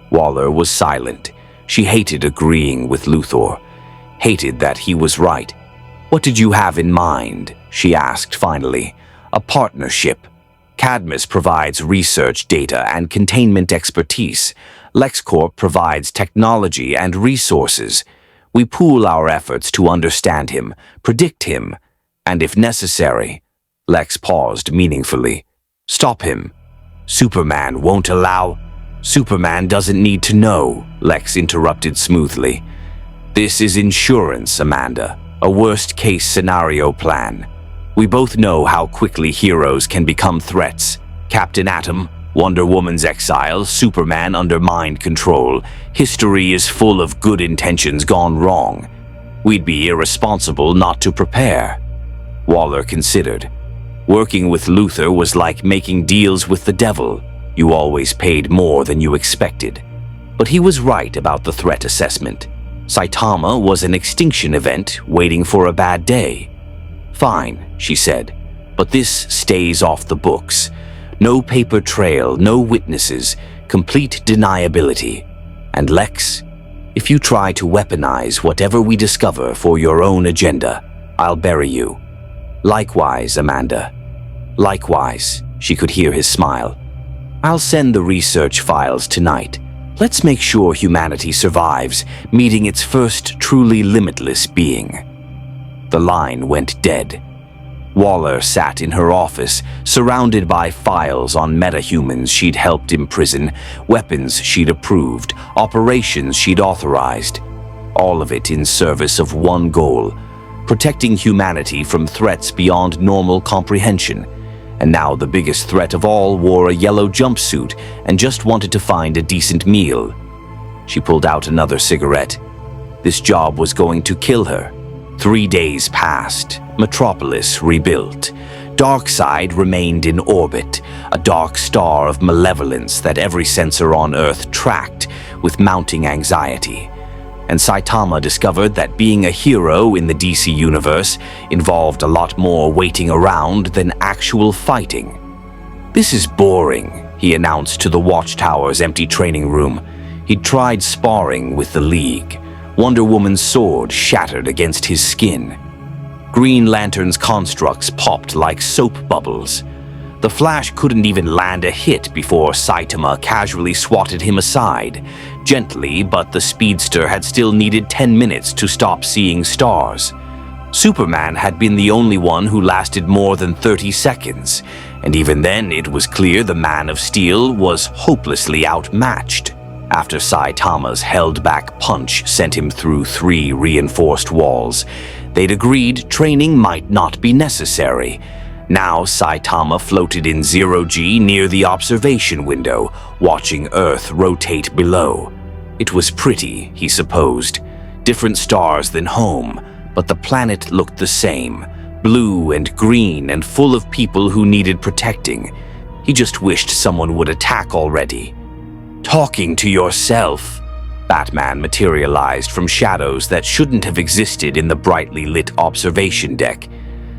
Waller was silent. She hated agreeing with Luthor, hated that he was right. "What did you have in mind?" she asked finally. "A partnership. Cadmus provides research data and containment expertise. LexCorp provides technology and resources. We pool our efforts to understand him, predict him, and if necessary—" Lex paused meaningfully. "Stop him. Superman won't allow—" "Superman doesn't need to know," Lex interrupted smoothly. "This is insurance, Amanda. A worst-case scenario plan. We both know how quickly heroes can become threats. Captain Atom, Wonder Woman's exile, Superman under mind control. History is full of good intentions gone wrong. We'd be irresponsible not to prepare." Waller considered. "Working with Luthor was like making deals with the devil. You always paid more than you expected." But he was right about the threat assessment. Saitama was an extinction event waiting for a bad day. "Fine," she said, "but this stays off the books. No paper trail, no witnesses, complete deniability. And Lex, if you try to weaponize whatever we discover for your own agenda, I'll bury you." "Likewise, Amanda. Likewise," she could hear his smile. "I'll send the research files tonight. Let's make sure humanity survives, meeting its first truly limitless being." The line went dead. Waller sat in her office, surrounded by files on metahumans she'd helped imprison, weapons she'd approved, operations she'd authorized. All of it in service of one goal: protecting humanity from threats beyond normal comprehension. And now the biggest threat of all wore a yellow jumpsuit and just wanted to find a decent meal. She pulled out another cigarette. This job was going to kill her. 3 days passed. Metropolis rebuilt. Darkseid remained in orbit, a dark star of malevolence that every sensor on Earth tracked with mounting anxiety. And Saitama discovered that being a hero in the DC universe involved a lot more waiting around than actual fighting. "This is boring," he announced to the Watchtower's empty training room. He'd tried sparring with the League. Wonder Woman's sword shattered against his skin. Green Lantern's constructs popped like soap bubbles. The Flash couldn't even land a hit before Saitama casually swatted him aside. Gently, but the speedster had still needed 10 minutes to stop seeing stars. Superman had been the only one who lasted more than 30 seconds, and even then it was clear the Man of Steel was hopelessly outmatched. After Saitama's held-back punch sent him through 3 reinforced walls, they'd agreed training might not be necessary. Now Saitama floated in 0G near the observation window, watching Earth rotate below. It was pretty, he supposed. Different stars than home, but the planet looked the same, blue and green and full of people who needed protecting. He just wished someone would attack already. "Talking to yourself," Batman materialized from shadows that shouldn't have existed in the brightly lit observation deck.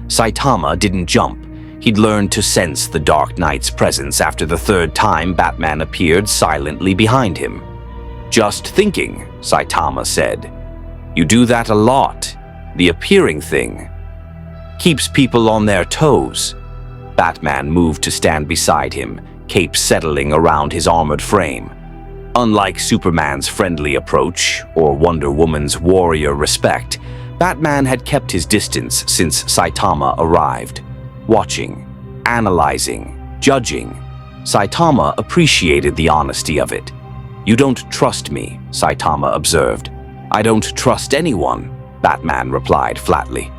Saitama didn't jump. He'd learned to sense the Dark Knight's presence after the 3rd time Batman appeared silently behind him. "Just thinking," Saitama said. "You do that a lot. The appearing thing keeps people on their toes." Batman moved to stand beside him, cape settling around his armored frame. Unlike Superman's friendly approach or Wonder Woman's warrior respect, Batman had kept his distance since Saitama arrived. Watching, analyzing, judging. Saitama appreciated the honesty of it. "You don't trust me," Saitama observed. "I don't trust anyone," Batman replied flatly.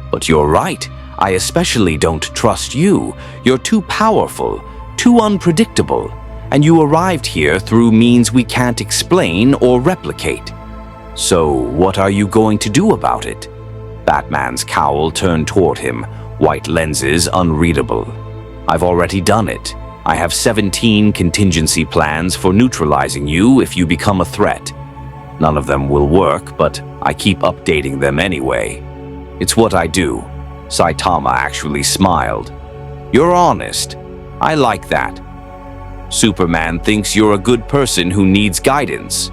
"But you're right. I especially don't trust you. You're too powerful, too unpredictable, and you arrived here through means we can't explain or replicate. So, what are you going to do about it?" Batman's cowl turned toward him, white lenses unreadable. "I've already done it. I have 17 contingency plans for neutralizing you if you become a threat. None of them will work, but I keep updating them anyway. It's what I do." Saitama actually smiled. "You're honest. I like that. Superman thinks you're a good person who needs guidance.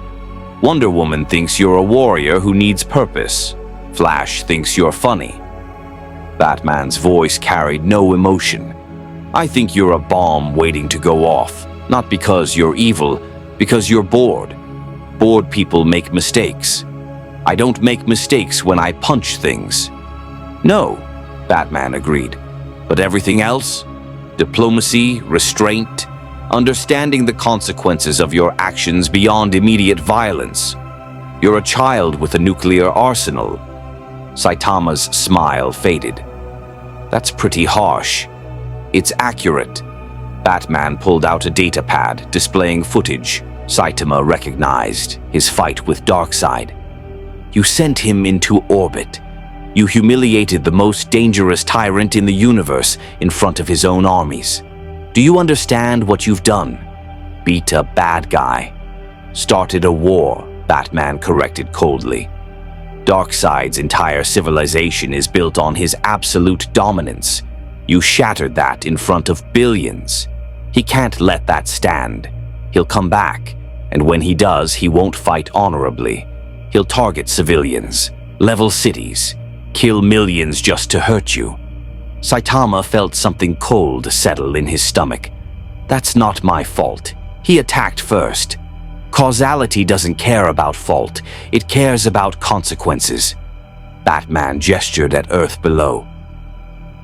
Wonder Woman thinks you're a warrior who needs purpose. Flash thinks you're funny." Batman's voice carried no emotion. "I think you're a bomb waiting to go off, not because you're evil, because you're bored. Bored people make mistakes. I don't make mistakes when I punch things." "No," Batman agreed. "But everything else? Diplomacy, restraint, understanding the consequences of your actions beyond immediate violence. You're a child with a nuclear arsenal." Saitama's smile faded. "That's pretty harsh." "It's accurate." Batman pulled out a data pad displaying footage Saitama recognized, his fight with Darkseid. "You sent him into orbit. You humiliated the most dangerous tyrant in the universe in front of his own armies. Do you understand what you've done? Beat a bad guy. Started a war," Batman corrected coldly. "Darkseid's entire civilization is built on his absolute dominance. You shattered that in front of billions. He can't let that stand. He'll come back, and when he does, he won't fight honorably. He'll target civilians, level cities, kill millions just to hurt you." Saitama felt something cold settle in his stomach. "That's not my fault. He attacked first. Causality doesn't care about fault. It cares about consequences." Batman gestured at Earth below.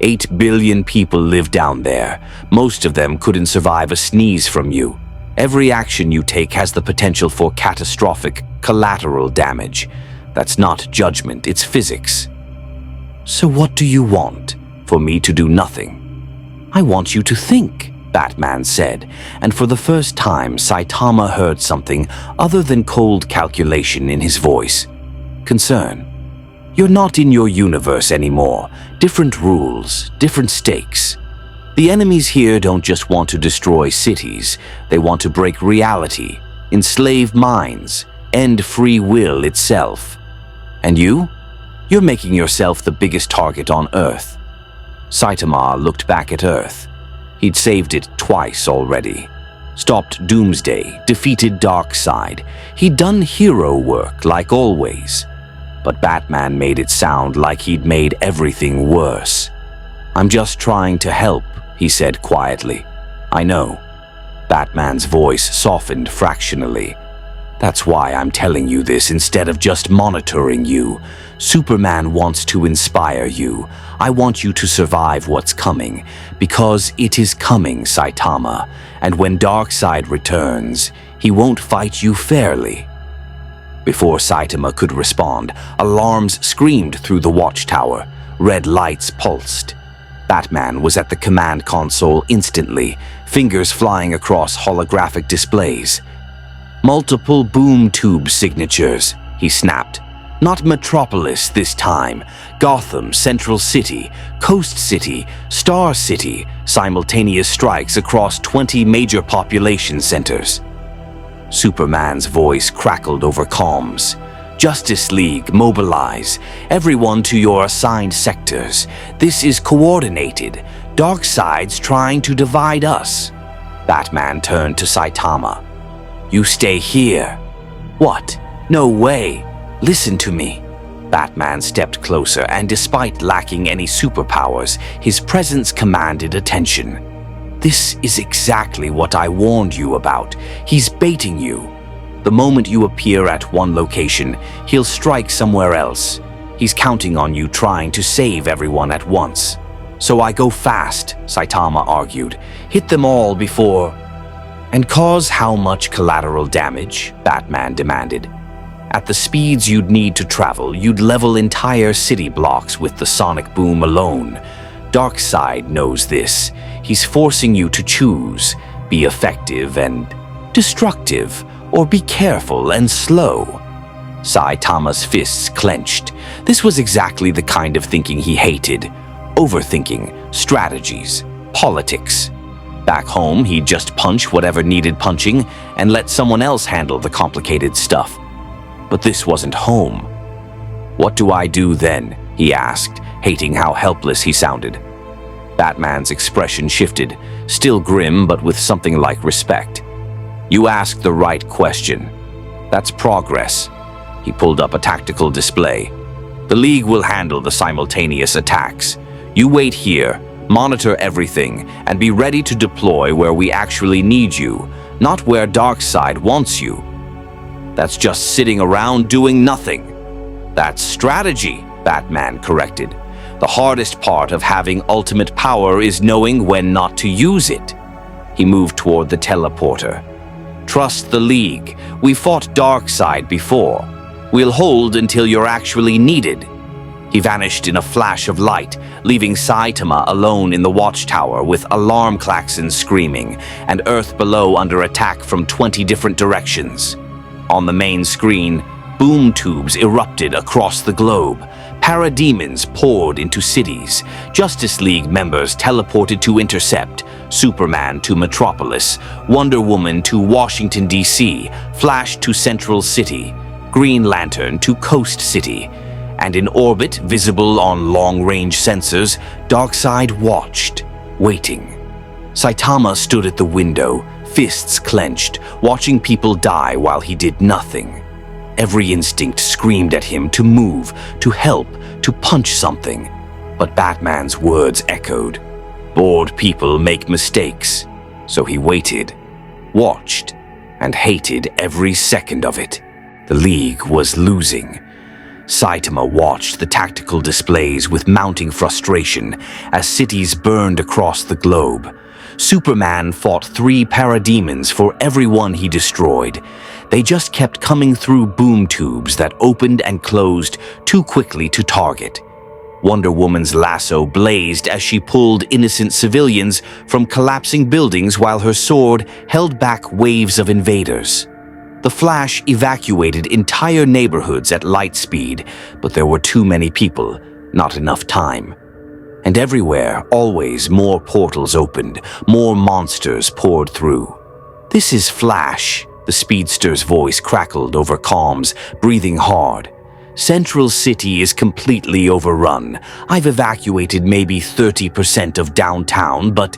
8 billion people live down there. Most of them couldn't survive a sneeze from you. Every action you take has the potential for catastrophic collateral damage. That's not judgment, it's physics. "So what do you want? For me to do nothing?" "I want you to think," Batman said, and for the first time Saitama heard something other than cold calculation in his voice. Concern. "You're not in your universe anymore. Different rules, different stakes. The enemies here don't just want to destroy cities. They want to break reality, enslave minds, end free will itself. And you? You're making yourself the biggest target on Earth." Saitama looked back at Earth. He'd saved it twice already. Stopped Doomsday, defeated Darkseid. He'd done hero work like always. But Batman made it sound like he'd made everything worse. "I'm just trying to help," he said quietly. "I know." Batman's voice softened fractionally. "That's why I'm telling you this instead of just monitoring you. Superman wants to inspire you. I want you to survive what's coming, because it is coming, Saitama. And when Darkseid returns, he won't fight you fairly." Before Saitama could respond, alarms screamed through the watchtower. Red lights pulsed. Batman was at the command console instantly, fingers flying across holographic displays. "Multiple boom tube signatures," he snapped. "Not Metropolis this time. Gotham, Central City, Coast City, Star City, simultaneous strikes across 20 major population centers." Superman's voice crackled over comms. "Justice League, mobilize. Everyone to your assigned sectors. This is coordinated. Darkseid's trying to divide us." Batman turned to Saitama. "You stay here." "What? No way. Listen to me." Batman stepped closer, and despite lacking any superpowers, his presence commanded attention. "This is exactly what I warned you about. He's baiting you. The moment you appear at one location, he'll strike somewhere else. He's counting on you trying to save everyone at once. So I go fast, Saitama argued. Hit them all before... And cause how much collateral damage? Batman demanded. At the speeds you'd need to travel, you'd level entire city blocks with the sonic boom alone. Darkseid knows this. He's forcing you to choose. Be effective and destructive, or be careful and slow. Saitama's fists clenched. This was exactly the kind of thinking he hated. Overthinking, strategies, politics. Back home, he'd just punch whatever needed punching and let someone else handle the complicated stuff. But this wasn't home. What do I do then? He asked, hating how helpless he sounded. Batman's expression shifted, still grim but with something like respect. You asked the right question. That's progress. He pulled up a tactical display. The League will handle the simultaneous attacks. You wait here, monitor everything, and be ready to deploy where we actually need you, not where Darkseid wants you. That's just sitting around doing nothing. That's strategy, Batman corrected. The hardest part of having ultimate power is knowing when not to use it. He moved toward the teleporter. Trust the League. We fought Darkseid before. We'll hold until you're actually needed. He vanished in a flash of light, leaving Saitama alone in the watchtower with alarm klaxons screaming and Earth below under attack from 20 different directions. On the main screen, boom tubes erupted across the globe. Parademons poured into cities. Justice League members teleported to intercept. Superman to Metropolis. Wonder Woman to Washington, D.C. Flash to Central City. Green Lantern to Coast City. And in orbit, visible on long-range sensors, Darkseid watched, waiting. Saitama stood at the window, fists clenched, watching people die while he did nothing. Every instinct screamed at him to move, to help, to punch something. But Batman's words echoed. Bored people make mistakes. So he waited, watched, and hated every second of it. The League was losing. Saitama watched the tactical displays with mounting frustration as cities burned across the globe. Superman fought 3 parademons for every one he destroyed. They just kept coming through boom tubes that opened and closed too quickly to target. Wonder Woman's lasso blazed as she pulled innocent civilians from collapsing buildings while her sword held back waves of invaders. The Flash evacuated entire neighborhoods at light speed, but there were too many people, not enough time. And everywhere, always, more portals opened, more monsters poured through. This is Flash, the speedster's voice crackled over comms, breathing hard. Central City is completely overrun. I've evacuated maybe 30% of downtown, but...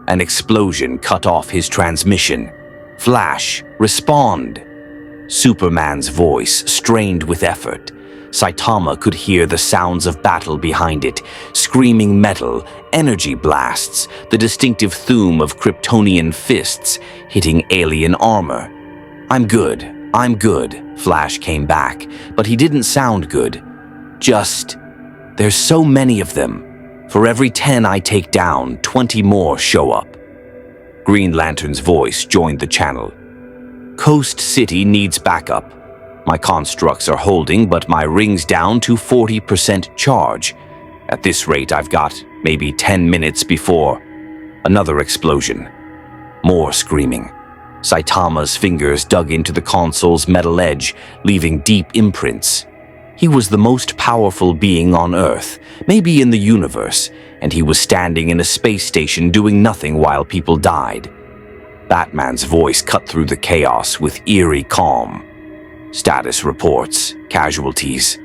An explosion cut off his transmission. Flash, respond. Superman's voice strained with effort. Saitama could hear the sounds of battle behind it, screaming metal, energy blasts, the distinctive thoom of Kryptonian fists hitting alien armor. I'm good, Flash came back, but he didn't sound good. Just, there's so many of them. For every 10 I take down, 20 more show up. Green Lantern's voice joined the channel. Coast City needs backup. My constructs are holding, but my ring's down to 40% charge. At this rate, I've got maybe 10 minutes before another explosion. More screaming. Saitama's fingers dug into the console's metal edge, leaving deep imprints. He was the most powerful being on Earth, maybe in the universe, and he was standing in a space station doing nothing while people died. Batman's voice cut through the chaos with eerie calm. Status reports, casualties.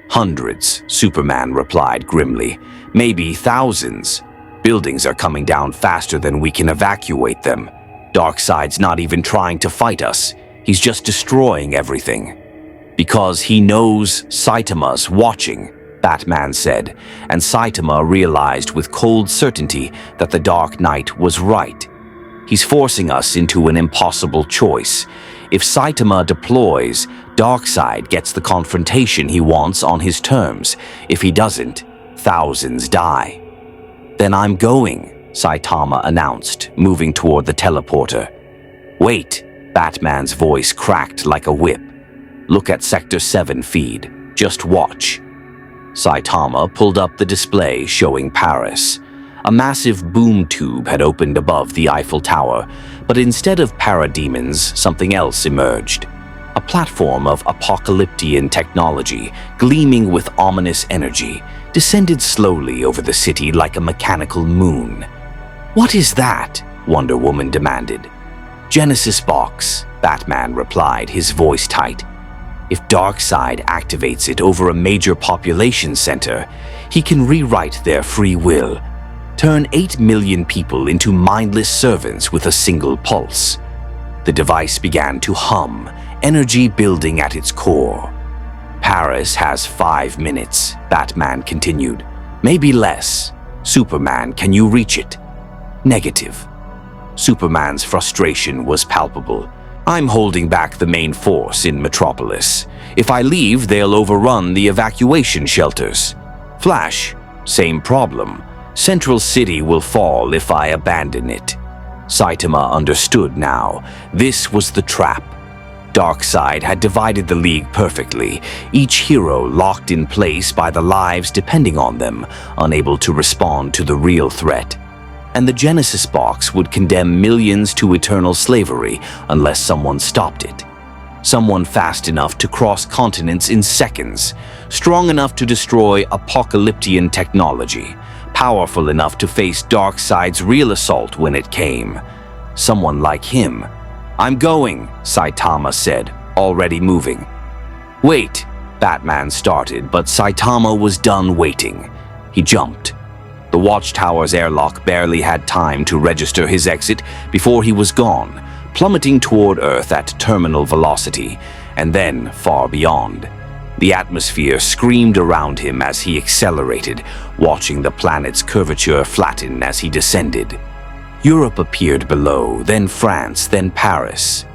Hundreds, Superman replied grimly. Maybe thousands. Buildings are coming down faster than we can evacuate them. Darkseid's not even trying to fight us. He's just destroying everything. Because he knows Saitama's watching, Batman said, and Saitama realized with cold certainty that the Dark Knight was right. He's forcing us into an impossible choice. If Saitama deploys, Darkseid gets the confrontation he wants on his terms. If he doesn't, thousands die. "Then I'm going," Saitama announced, moving toward the teleporter. "Wait," Batman's voice cracked like a whip. "Look at Sector 7 feed. Just watch." Saitama pulled up the display showing Paris. A massive boom tube had opened above the Eiffel Tower, but instead of parademons, something else emerged. A platform of apocalyptic technology, gleaming with ominous energy, descended slowly over the city like a mechanical moon. "What is that?" Wonder Woman demanded. "Genesis box," Batman replied, his voice tight. "If Darkseid activates it over a major population center, he can rewrite their free will, turn 8 million people into mindless servants with a single pulse." The device began to hum, energy building at its core. "Paris has 5 minutes, Batman continued. "Maybe less. Superman, can you reach it?" "Negative." Superman's frustration was palpable. "I'm holding back the main force in Metropolis. If I leave, they'll overrun the evacuation shelters." "Flash, same problem. Central City will fall if I abandon it." Saitama understood now. This was the trap. Darkseid had divided the League perfectly, each hero locked in place by the lives depending on them, unable to respond to the real threat. And the Genesis box would condemn millions to eternal slavery unless someone stopped it. Someone fast enough to cross continents in seconds, strong enough to destroy apocalyptic technology, powerful enough to face Darkseid's real assault when it came. Someone like him. "I'm going," Saitama said, already moving. "Wait," Batman started, but Saitama was done waiting. He jumped. The Watchtower's airlock barely had time to register his exit before he was gone, plummeting toward Earth at terminal velocity, and then far beyond. The atmosphere screamed around him as he accelerated, watching the planet's curvature flatten as he descended. Europe appeared below, then France, then Paris.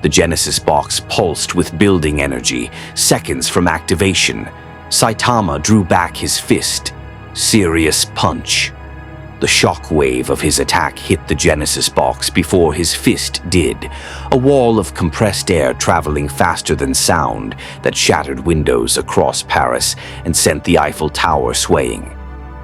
The Genesis box pulsed with building energy, seconds from activation. Saitama drew back his fist. Serious punch. The shock wave of his attack hit the Genesis box before his fist did, a wall of compressed air traveling faster than sound that shattered windows across Paris and sent the Eiffel Tower swaying.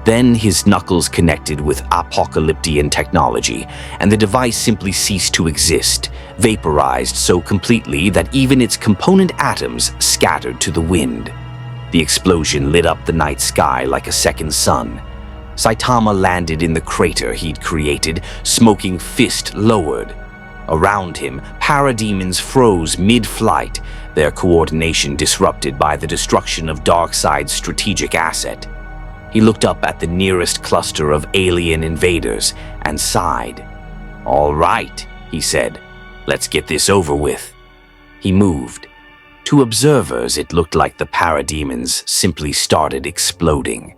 Then his knuckles connected with apocalyptic technology, and the device simply ceased to exist, vaporized so completely that even its component atoms scattered to the wind. The explosion lit up the night sky like a second sun. Saitama landed in the crater he'd created, smoking fist lowered. Around him, parademons froze mid-flight, their coordination disrupted by the destruction of Darkseid's strategic asset. He looked up at the nearest cluster of alien invaders and sighed. "All right," he said. "Let's get this over with." He moved. To observers, it looked like the parademons simply started exploding.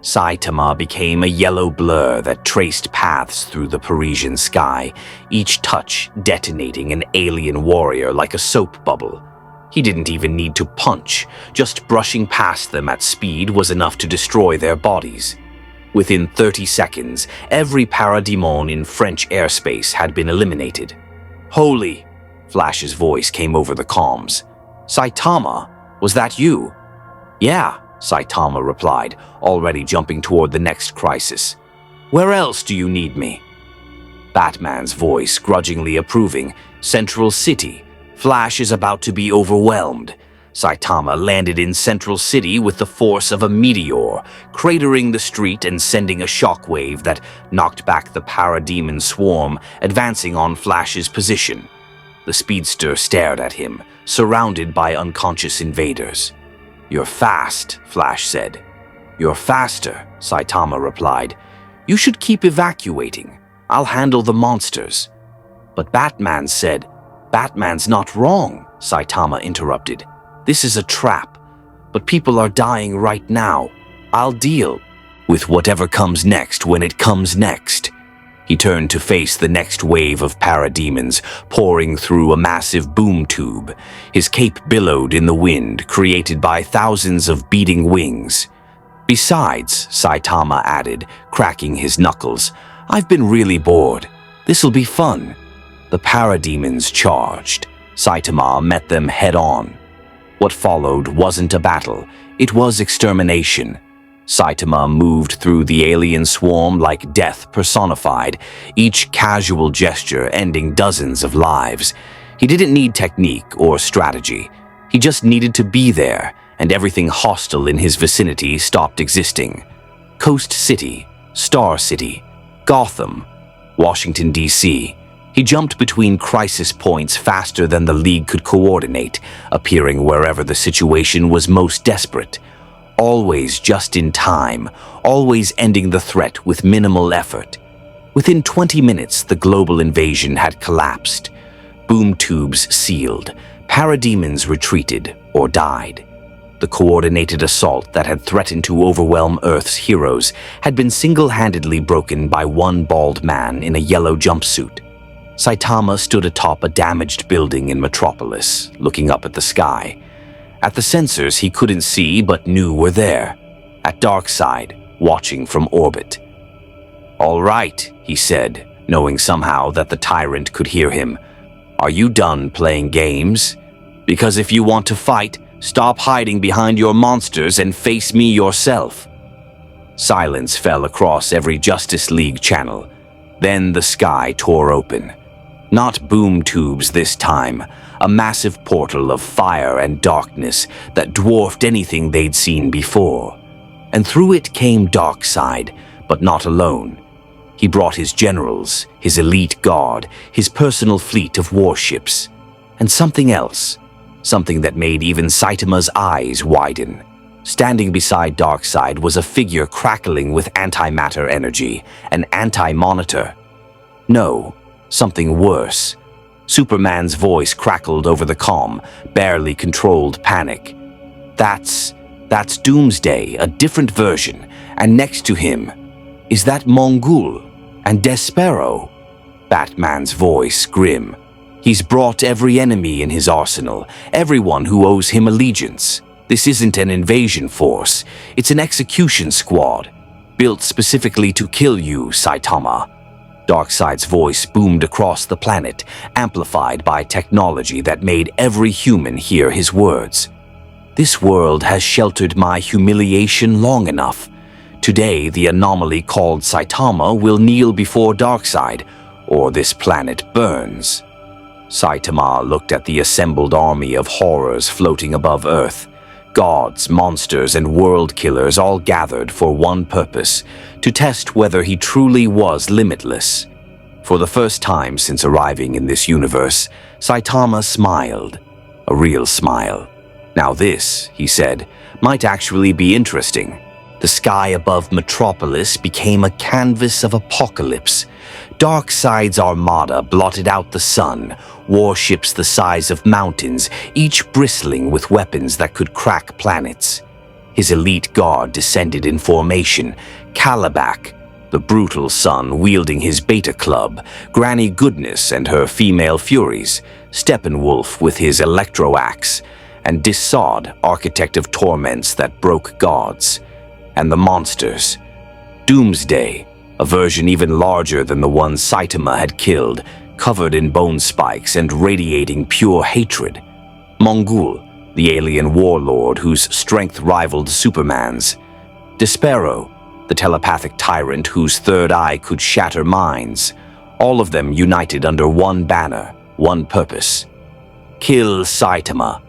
Saitama became a yellow blur that traced paths through the Parisian sky, each touch detonating an alien warrior like a soap bubble. He didn't even need to punch, just brushing past them at speed was enough to destroy their bodies. Within 30 seconds, every parademon in French airspace had been eliminated. "Holy!" Flash's voice came over the comms. "Saitama, was that you?" "Yeah," Saitama replied, already jumping toward the next crisis. "Where else do you need me?" Batman's voice grudgingly approving. "Central City. Flash is about to be overwhelmed." Saitama landed in Central City with the force of a meteor, cratering the street and sending a shockwave that knocked back the parademon swarm, advancing on Flash's position. The speedster stared at him, surrounded by unconscious invaders. "You're fast," Flash said. "You're faster," Saitama replied. "You should keep evacuating. I'll handle the monsters." But Batman said, "Batman's not wrong," Saitama interrupted. "This is a trap. But people are dying right now. I'll deal with whatever comes next when it comes next." He turned to face the next wave of parademons pouring through a massive boom tube. His cape billowed in the wind, created by thousands of beating wings. "Besides," Saitama added, cracking his knuckles, "I've been really bored. This'll be fun." The parademons charged. Saitama met them head-on. What followed wasn't a battle, it was extermination. Saitama moved through the alien swarm like death personified, each casual gesture ending dozens of lives. He didn't need technique or strategy. He just needed to be there, and everything hostile in his vicinity stopped existing. Coast City, Star City, Gotham, Washington, D.C. He jumped between crisis points faster than the League could coordinate, appearing wherever the situation was most desperate. Always just in time, always ending the threat with minimal effort. Within 20 minutes, the global invasion had collapsed. Boom tubes sealed, parademons retreated or died. The coordinated assault that had threatened to overwhelm Earth's heroes had been single-handedly broken by one bald man in a yellow jumpsuit. Saitama stood atop a damaged building in Metropolis, looking up at the sky. At the sensors he couldn't see but knew were there. At Darkseid, watching from orbit. "All right," he said, knowing somehow that the tyrant could hear him. "Are you done playing games? Because if you want to fight, stop hiding behind your monsters and face me yourself." Silence fell across every Justice League channel. Then the sky tore open. Not boom tubes this time, a massive portal of fire and darkness that dwarfed anything they'd seen before. And through it came Darkseid, but not alone. He brought his generals, his elite guard, his personal fleet of warships, and something else, something that made even Saitama's eyes widen. Standing beside Darkseid was a figure crackling with antimatter energy, an anti-monitor. No, something worse. Superman's voice crackled over the comm, barely controlled panic. That's Doomsday, a different version, and next to him, is that Mongul and Despero? Batman's voice grim. He's brought every enemy in his arsenal, everyone who owes him allegiance. This isn't an invasion force, it's an execution squad, built specifically to kill you, Saitama. Darkseid's voice boomed across the planet, amplified by technology that made every human hear his words. "This world has sheltered my humiliation long enough. Today, the anomaly called Saitama will kneel before Darkseid, or this planet burns." Saitama looked at the assembled army of horrors floating above Earth. Gods, monsters, and world killers all gathered for one purpose, to test whether he truly was limitless. For the first time since arriving in this universe, Saitama smiled. A real smile. "Now this," he said, "might actually be interesting." The sky above Metropolis became a canvas of apocalypse. Darkseid's armada blotted out the sun, warships the size of mountains, each bristling with weapons that could crack planets. His elite guard descended in formation, Kalibak, the brutal son wielding his beta club, Granny Goodness and her female furies, Steppenwolf with his electro-axe, and Dissod, architect of torments that broke gods. And the monsters. Doomsday, a version even larger than the one Saitama had killed, covered in bone spikes and radiating pure hatred. Mongul, the alien warlord whose strength rivaled Superman's. Despero, the telepathic tyrant whose third eye could shatter minds. All of them united under one banner, one purpose. Kill Saitama.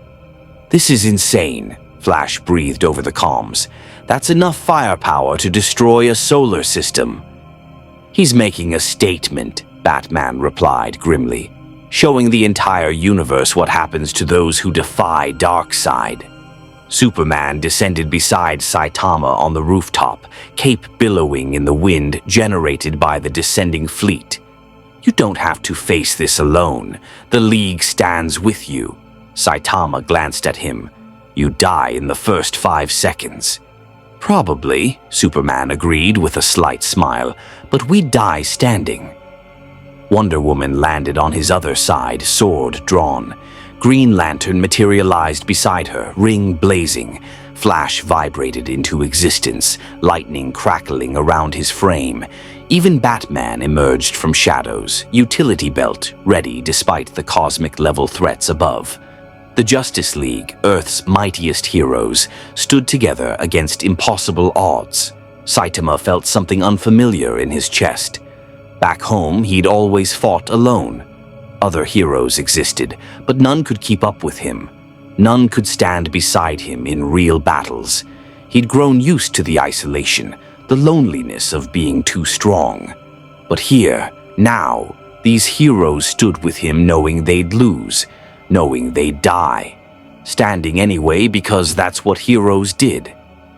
"This is insane," Flash breathed over the comms. "That's enough firepower to destroy a solar system." "He's making a statement," Batman replied grimly, "showing the entire universe what happens to those who defy Darkseid." Superman descended beside Saitama on the rooftop, cape billowing in the wind generated by the descending fleet. "You don't have to face this alone. The League stands with you." Saitama glanced at him. "You die in the first 5 seconds." Probably, Superman agreed with a slight smile, but we'd die standing. Wonder Woman landed on his other side, sword drawn. Green Lantern materialized beside her, ring blazing. Flash vibrated into existence, lightning crackling around his frame. Even Batman emerged from shadows, utility belt ready despite the cosmic-level threats above. The Justice League, Earth's mightiest heroes, stood together against impossible odds. Saitama felt something unfamiliar in his chest. Back home, he'd always fought alone. Other heroes existed, but none could keep up with him. None could stand beside him in real battles. He'd grown used to the isolation, the loneliness of being too strong. But here, now, these heroes stood with him knowing they'd lose, knowing they'd die. Standing anyway because that's what heroes did.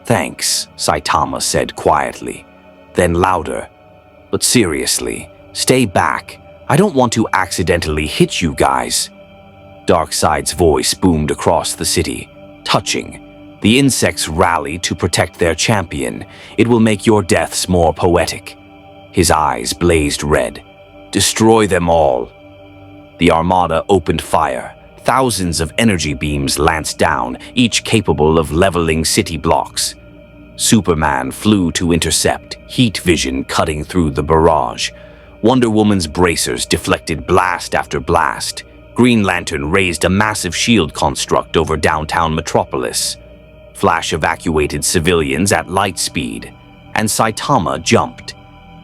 "Thanks," Saitama said quietly. Then louder, "But seriously, stay back. I don't want to accidentally hit you guys." Darkseid's voice boomed across the city, touching. "The insects rally to protect their champion. It will make your deaths more poetic." His eyes blazed red. "Destroy them all." The Armada opened fire. Thousands of energy beams lanced down, each capable of leveling city blocks. Superman flew to intercept, heat vision cutting through the barrage. Wonder Woman's bracers deflected blast after blast. Green Lantern raised a massive shield construct over downtown Metropolis. Flash evacuated civilians at light speed, and Saitama jumped.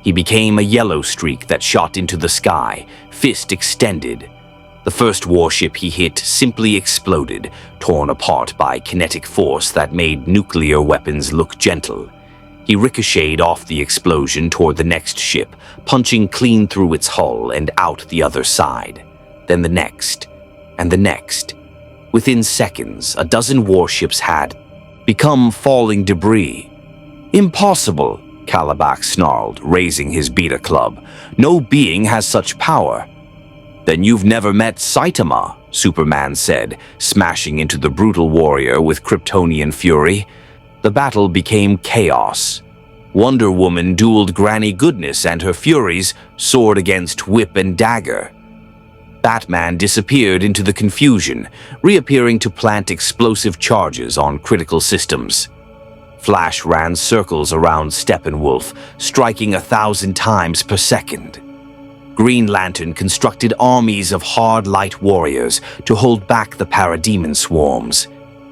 He became a yellow streak that shot into the sky, fist extended. The first warship he hit simply exploded, torn apart by kinetic force that made nuclear weapons look gentle. He ricocheted off the explosion toward the next ship, punching clean through its hull and out the other side. Then the next, and the next. Within seconds, a dozen warships had become falling debris. "Impossible," Kalibak snarled, raising his beta club. "No being has such power." "Then you've never met Saitama," Superman said, smashing into the brutal warrior with Kryptonian fury. The battle became chaos. Wonder Woman dueled Granny Goodness and her furies, sword against whip and dagger. Batman disappeared into the confusion, reappearing to plant explosive charges on critical systems. Flash ran circles around Steppenwolf, striking 1,000 times per second. Green Lantern constructed armies of hard light warriors to hold back the parademon swarms.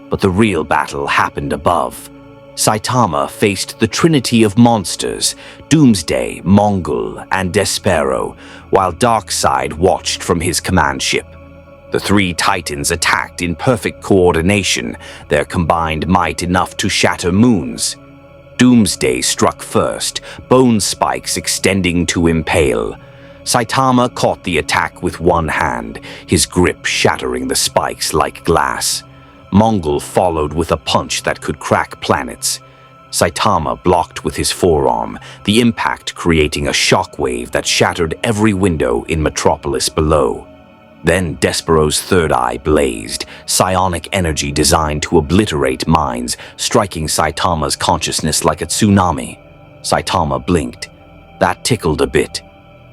But the real battle happened above. Saitama faced the trinity of monsters, Doomsday, Mongol, and Despero, while Darkseid watched from his command ship. The three titans attacked in perfect coordination, their combined might enough to shatter moons. Doomsday struck first, bone spikes extending to impale. Saitama caught the attack with one hand, his grip shattering the spikes like glass. Mongol followed with a punch that could crack planets. Saitama blocked with his forearm, the impact creating a shockwave that shattered every window in Metropolis below. Then Despero's third eye blazed, psionic energy designed to obliterate minds, striking Saitama's consciousness like a tsunami. Saitama blinked. That tickled a bit.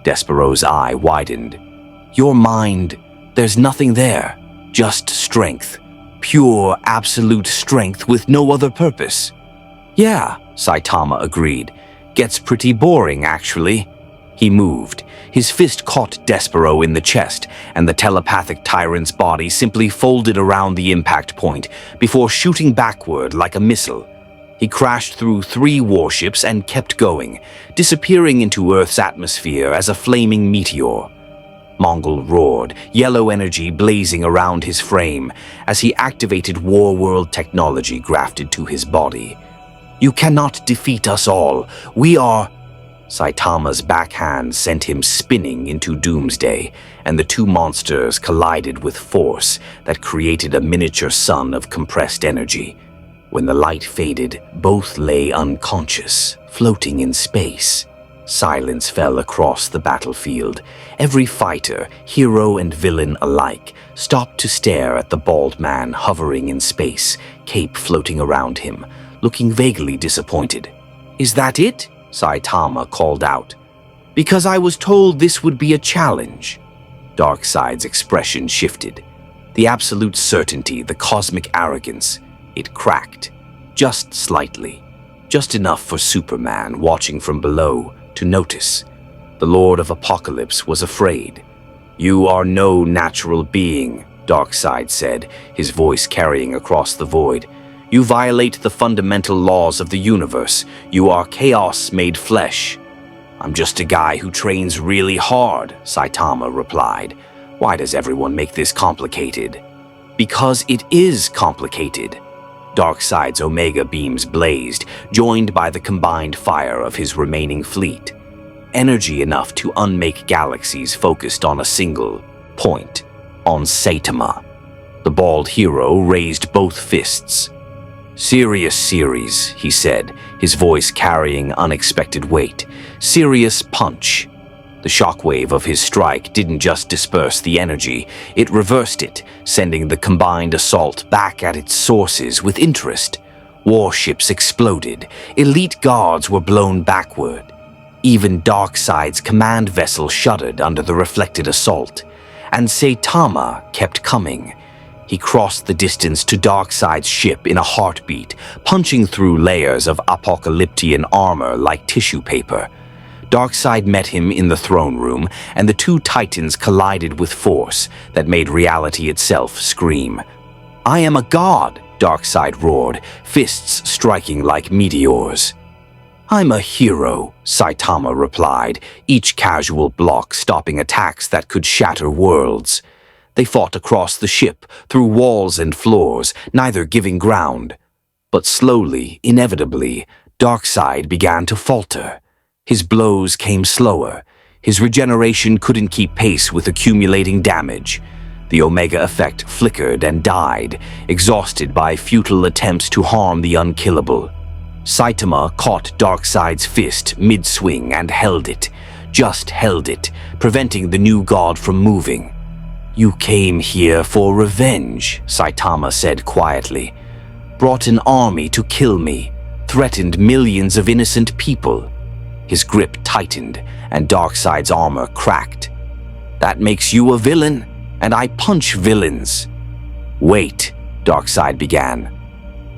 Despero's eye widened. "Your mind, there's nothing there, just strength. Pure, absolute strength with no other purpose." "Yeah," Saitama agreed. "Gets pretty boring, actually." He moved. His fist caught Despero in the chest, and the telepathic tyrant's body simply folded around the impact point before shooting backward like a missile. He crashed through 3 warships and kept going, disappearing into Earth's atmosphere as a flaming meteor. Mongol roared, yellow energy blazing around his frame as he activated war-world technology grafted to his body. "You cannot defeat us all. We are—" Saitama's backhand sent him spinning into Doomsday, and the two monsters collided with force that created a miniature sun of compressed energy. When the light faded, both lay unconscious, floating in space. Silence fell across the battlefield. Every fighter, hero and villain alike, stopped to stare at the bald man hovering in space, cape floating around him, looking vaguely disappointed. "Is that it?" Saitama called out. "Because I was told this would be a challenge." Darkseid's expression shifted. The absolute certainty, the cosmic arrogance, it cracked. Just slightly. Just enough for Superman, watching from below, to notice. The Lord of Apocalypse was afraid. "You are no natural being," Darkseid said, his voice carrying across the void. "You violate the fundamental laws of the universe. You are chaos made flesh." "I'm just a guy who trains really hard," Saitama replied. "Why does everyone make this complicated?" "Because it is complicated." Darkseid's Omega beams blazed, joined by the combined fire of his remaining fleet. Energy enough to unmake galaxies focused on a single point, on Saitama. The bald hero raised both fists. "Serious series," he said, his voice carrying unexpected weight. "Serious punch." The shockwave of his strike didn't just disperse the energy, it reversed it, sending the combined assault back at its sources with interest. Warships exploded, elite guards were blown backward. Even Darkseid's command vessel shuddered under the reflected assault. And Saitama kept coming. He crossed the distance to Darkseid's ship in a heartbeat, punching through layers of apocalyptian armor like tissue paper. Darkseid met him in the throne room, and the two titans collided with force that made reality itself scream. "I am a god," Darkseid roared, fists striking like meteors. "I'm a hero," Saitama replied, each casual block stopping attacks that could shatter worlds. They fought across the ship, through walls and floors, neither giving ground. But slowly, inevitably, Darkseid began to falter. His blows came slower. His regeneration couldn't keep pace with accumulating damage. The Omega effect flickered and died, exhausted by futile attempts to harm the unkillable. Saitama caught Darkseid's fist mid-swing and held it, just held it, preventing the new god from moving. "You came here for revenge," Saitama said quietly. "Brought an army to kill me, threatened millions of innocent people." His grip tightened, and Darkseid's armor cracked. "That makes you a villain, and I punch villains." "Wait," Darkseid began.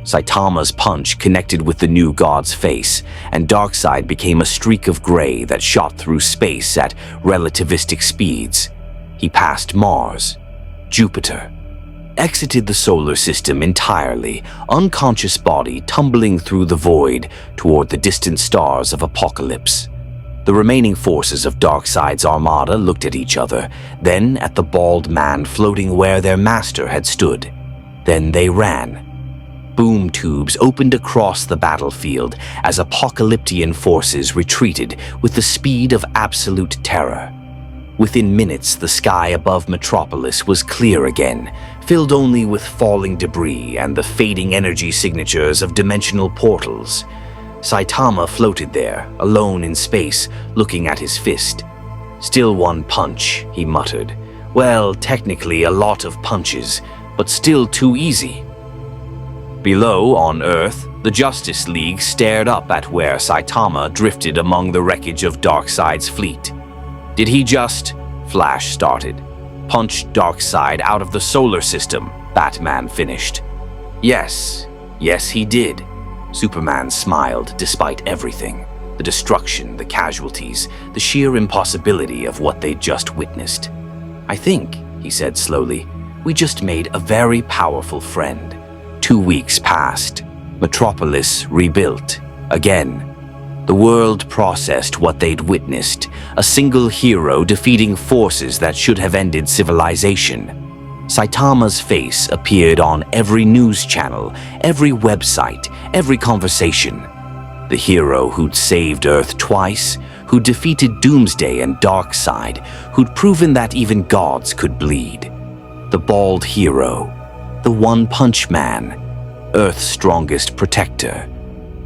Saitama's punch connected with the new god's face, and Darkseid became a streak of gray that shot through space at relativistic speeds. He passed Mars, Jupiter, exited the solar system entirely, unconscious body tumbling through the void toward the distant stars of Apocalypse. The remaining forces of Darkseid's armada looked at each other, then at the bald man floating where their master had stood. Then they ran. Boom tubes opened across the battlefield as apocalyptian forces retreated with the speed of absolute terror. Within minutes, the sky above Metropolis was clear again, filled only with falling debris and the fading energy signatures of dimensional portals. Saitama floated there, alone in space, looking at his fist. "Still one punch," he muttered. "Well, technically a lot of punches, but still too easy." Below, on Earth, the Justice League stared up at where Saitama drifted among the wreckage of Darkseid's fleet. "Did he just," Flash started, "punch Darkseid out of the solar system?" Batman finished. Yes, he did." Superman smiled despite everything. The destruction, the casualties, the sheer impossibility of what they'd just witnessed. "I think," he said slowly, "we just made a very powerful friend." 2 weeks passed. Metropolis rebuilt. Again. The world processed what they'd witnessed, a single hero defeating forces that should have ended civilization. Saitama's face appeared on every news channel, every website, every conversation. The hero who'd saved Earth twice, who'd defeated Doomsday and Darkseid, who'd proven that even gods could bleed. The bald hero, the one-punch man, Earth's strongest protector.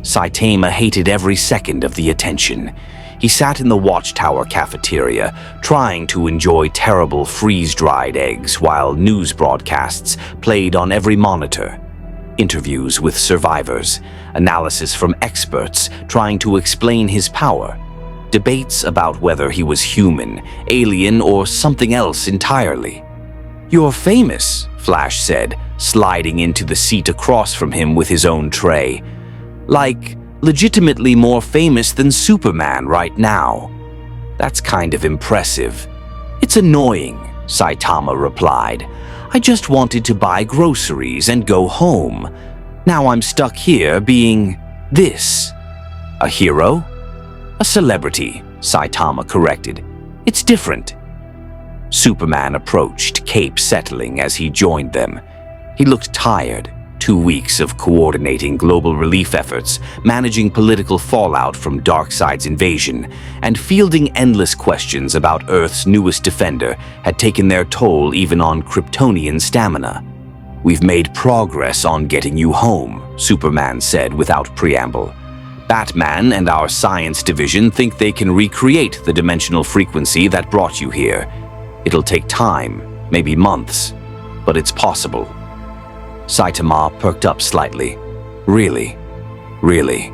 Saitama hated every second of the attention. He sat in the Watchtower cafeteria, trying to enjoy terrible freeze-dried eggs while news broadcasts played on every monitor. interviews with survivors, analysis from experts trying to explain his power, debates about whether he was human, alien, or something else entirely. "You're famous," Flash said, sliding into the seat across from him with his own tray. "Like, legitimately more famous than Superman right now." "That's kind of impressive." "It's annoying," Saitama replied. "I just wanted to buy groceries and go home. Now I'm stuck here being this." "A hero?" "A celebrity," Saitama corrected. "It's different." Superman approached, cape settling as he joined them. He looked tired. 2 weeks of coordinating global relief efforts, managing political fallout from Darkseid's invasion, and fielding endless questions about Earth's newest defender had taken their toll even on Kryptonian stamina. "We've made progress on getting you home," Superman said without preamble. "Batman and our science division think they can recreate the dimensional frequency that brought you here. It'll take time, maybe months, but it's possible." Saitama perked up slightly. "Really? Really?"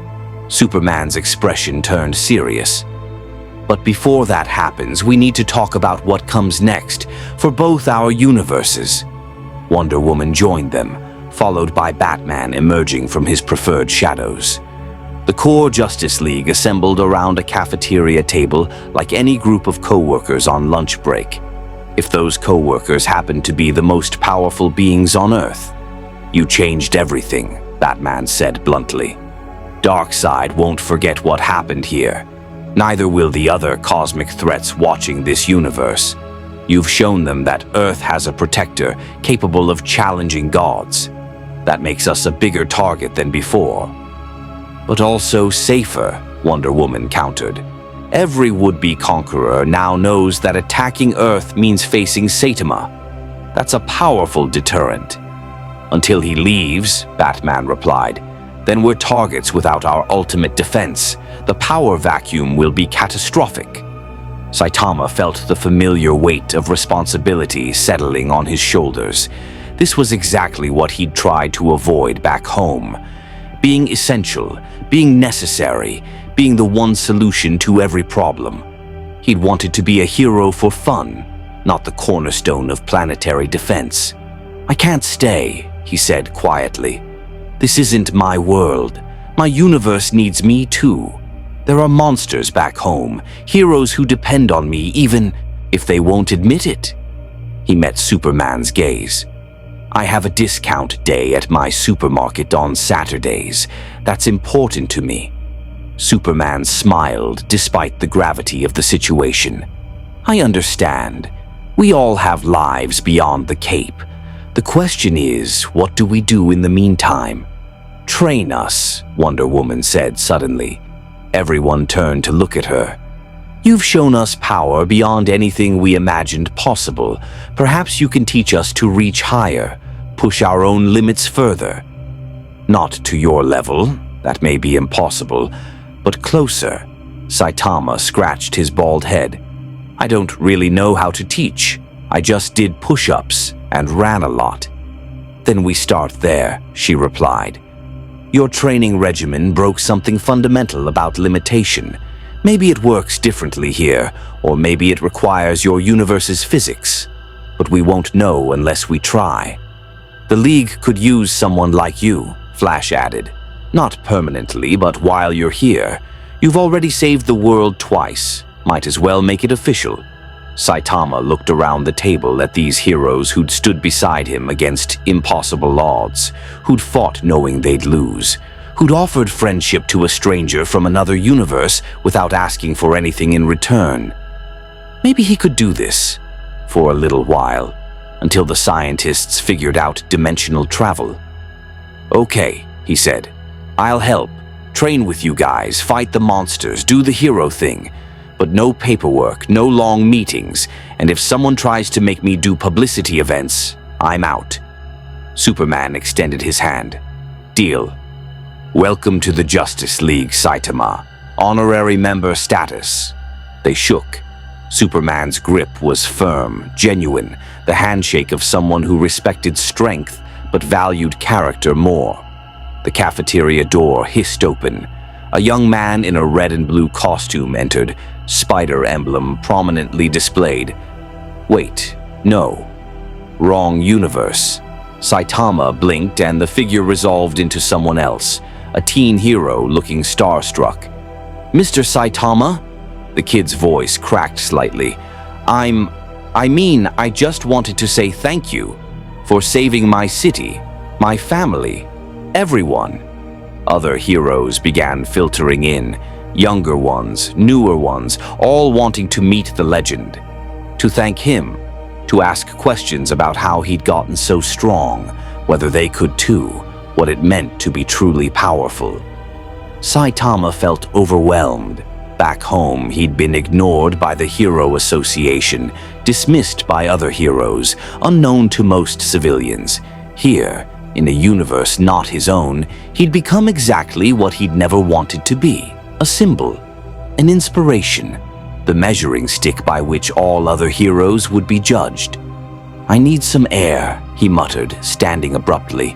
Superman's expression turned serious. "But before that happens, we need to talk about what comes next for both our universes." Wonder Woman joined them, followed by Batman emerging from his preferred shadows. The core Justice League assembled around a cafeteria table like any group of co-workers on lunch break. If those co-workers happened to be the most powerful beings on Earth. "You changed everything," Batman said bluntly. "Darkseid won't forget what happened here. Neither will the other cosmic threats watching this universe. You've shown them that Earth has a protector capable of challenging gods. That makes us a bigger target than before." "But also safer," Wonder Woman countered. "Every would-be conqueror now knows that attacking Earth means facing Saitama. That's a powerful deterrent." "Until he leaves," Batman replied, "then we're targets without our ultimate defense. The power vacuum will be catastrophic." Saitama felt the familiar weight of responsibility settling on his shoulders. This was exactly what he'd tried to avoid back home. Being essential, being necessary, being the one solution to every problem. He'd wanted to be a hero for fun, not the cornerstone of planetary defense. "I can't stay," he said quietly. "This isn't my world. My universe needs me too. There are monsters back home, heroes who depend on me even if they won't admit it." He met Superman's gaze. "I have a discount day at my supermarket on Saturdays. That's important to me." Superman smiled despite the gravity of the situation. "I understand. We all have lives beyond the cape. The question is, what do we do in the meantime?" "Train us," Wonder Woman said suddenly. Everyone turned to look at her. "You've shown us power beyond anything we imagined possible. Perhaps you can teach us to reach higher, push our own limits further. Not to your level, that may be impossible, but closer." Saitama scratched his bald head. "I don't really know how to teach. I just did push-ups and ran a lot." "Then we start there," she replied. "Your training regimen broke something fundamental about limitation. Maybe it works differently here, or maybe it requires your universe's physics. But we won't know unless we try." "The League could use someone like you," Flash added. "Not permanently, but while you're here. You've already saved the world twice. Might as well make it official." Saitama looked around the table at these heroes who'd stood beside him against impossible odds, who'd fought knowing they'd lose, who'd offered friendship to a stranger from another universe without asking for anything in return. Maybe he could do this, for a little while, until the scientists figured out dimensional travel. "Okay," he said. "I'll help. Train with you guys, fight the monsters, do the hero thing. But no paperwork, no long meetings, and if someone tries to make me do publicity events, I'm out." Superman extended his hand. "Deal. Welcome to the Justice League, Saitama. Honorary member status." They shook. Superman's grip was firm, genuine, the handshake of someone who respected strength but valued character more. The cafeteria door hissed open. A young man in a red and blue costume entered, spider emblem prominently displayed. Wait, no. Wrong universe. Saitama blinked and the figure resolved into someone else, a teen hero looking starstruck. Mr. Saitama? The kid's voice cracked slightly. I just wanted to say thank you for saving my city, my family, everyone. Other heroes began filtering in, younger ones, newer ones, all wanting to meet the legend. To thank him, to ask questions about how he'd gotten so strong, whether they could too, what it meant to be truly powerful. Saitama felt overwhelmed. Back home, he'd been ignored by the Hero Association, dismissed by other heroes, unknown to most civilians. Here, in a universe not his own, he'd become exactly what he'd never wanted to be, a symbol, an inspiration, the measuring stick by which all other heroes would be judged. I need some air, he muttered, standing abruptly.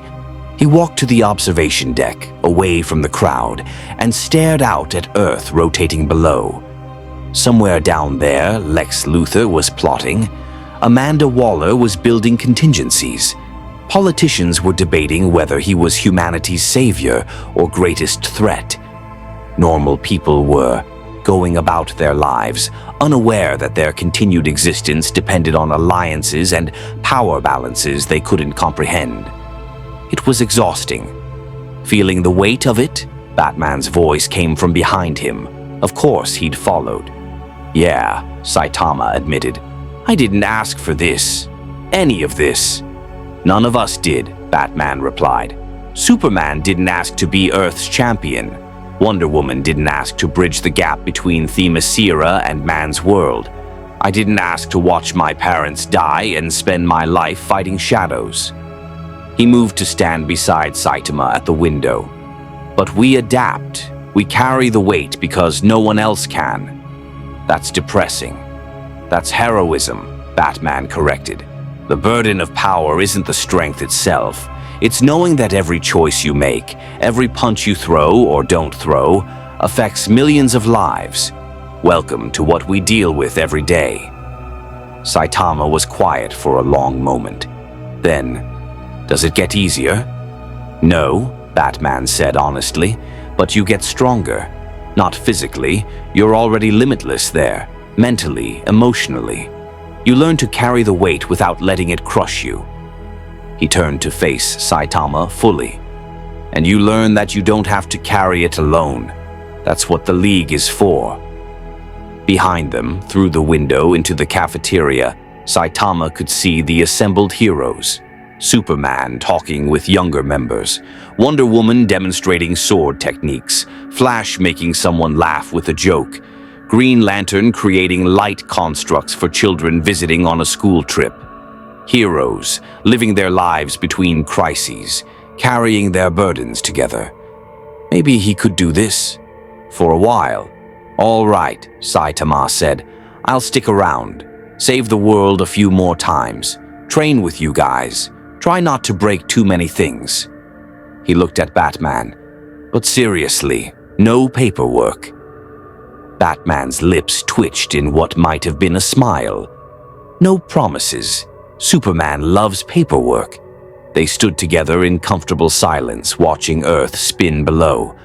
He walked to the observation deck, away from the crowd, and stared out at Earth rotating below. Somewhere down there, Lex Luthor was plotting. Amanda Waller was building contingencies. Politicians were debating whether he was humanity's savior or greatest threat. Normal people were going about their lives, unaware that their continued existence depended on alliances and power balances they couldn't comprehend. It was exhausting. Feeling the weight of it, Batman's voice came from behind him. Of course, he'd followed. Yeah, Saitama admitted. I didn't ask for this. Any of this. None of us did, Batman replied. Superman didn't ask to be Earth's champion. Wonder Woman didn't ask to bridge the gap between Themyscira and man's world. I didn't ask to watch my parents die and spend my life fighting shadows. He moved to stand beside Saitama at the window. But we adapt. We carry the weight because no one else can. That's depressing. That's heroism, Batman corrected. The burden of power isn't the strength itself. It's knowing that every choice you make, every punch you throw or don't throw, affects millions of lives. Welcome to what we deal with every day. Saitama was quiet for a long moment. Then, does it get easier? No, Batman said honestly, but you get stronger. Not physically, you're already limitless there, mentally, emotionally. You learn to carry the weight without letting it crush you. He turned to face Saitama fully. And you learn that you don't have to carry it alone. That's what the League is for. Behind them, through the window into the cafeteria, Saitama could see the assembled heroes. Superman talking with younger members, Wonder Woman demonstrating sword techniques, Flash making someone laugh with a joke, Green Lantern creating light constructs for children visiting on a school trip. Heroes living their lives between crises, carrying their burdens together. Maybe he could do this for a while. All right, Saitama said. I'll stick around. Save the world a few more times. Train with you guys. Try not to break too many things. He looked at Batman. But seriously, no paperwork. Batman's lips twitched in what might have been a smile. No promises. Superman loves paperwork. They stood together in comfortable silence, watching Earth spin below.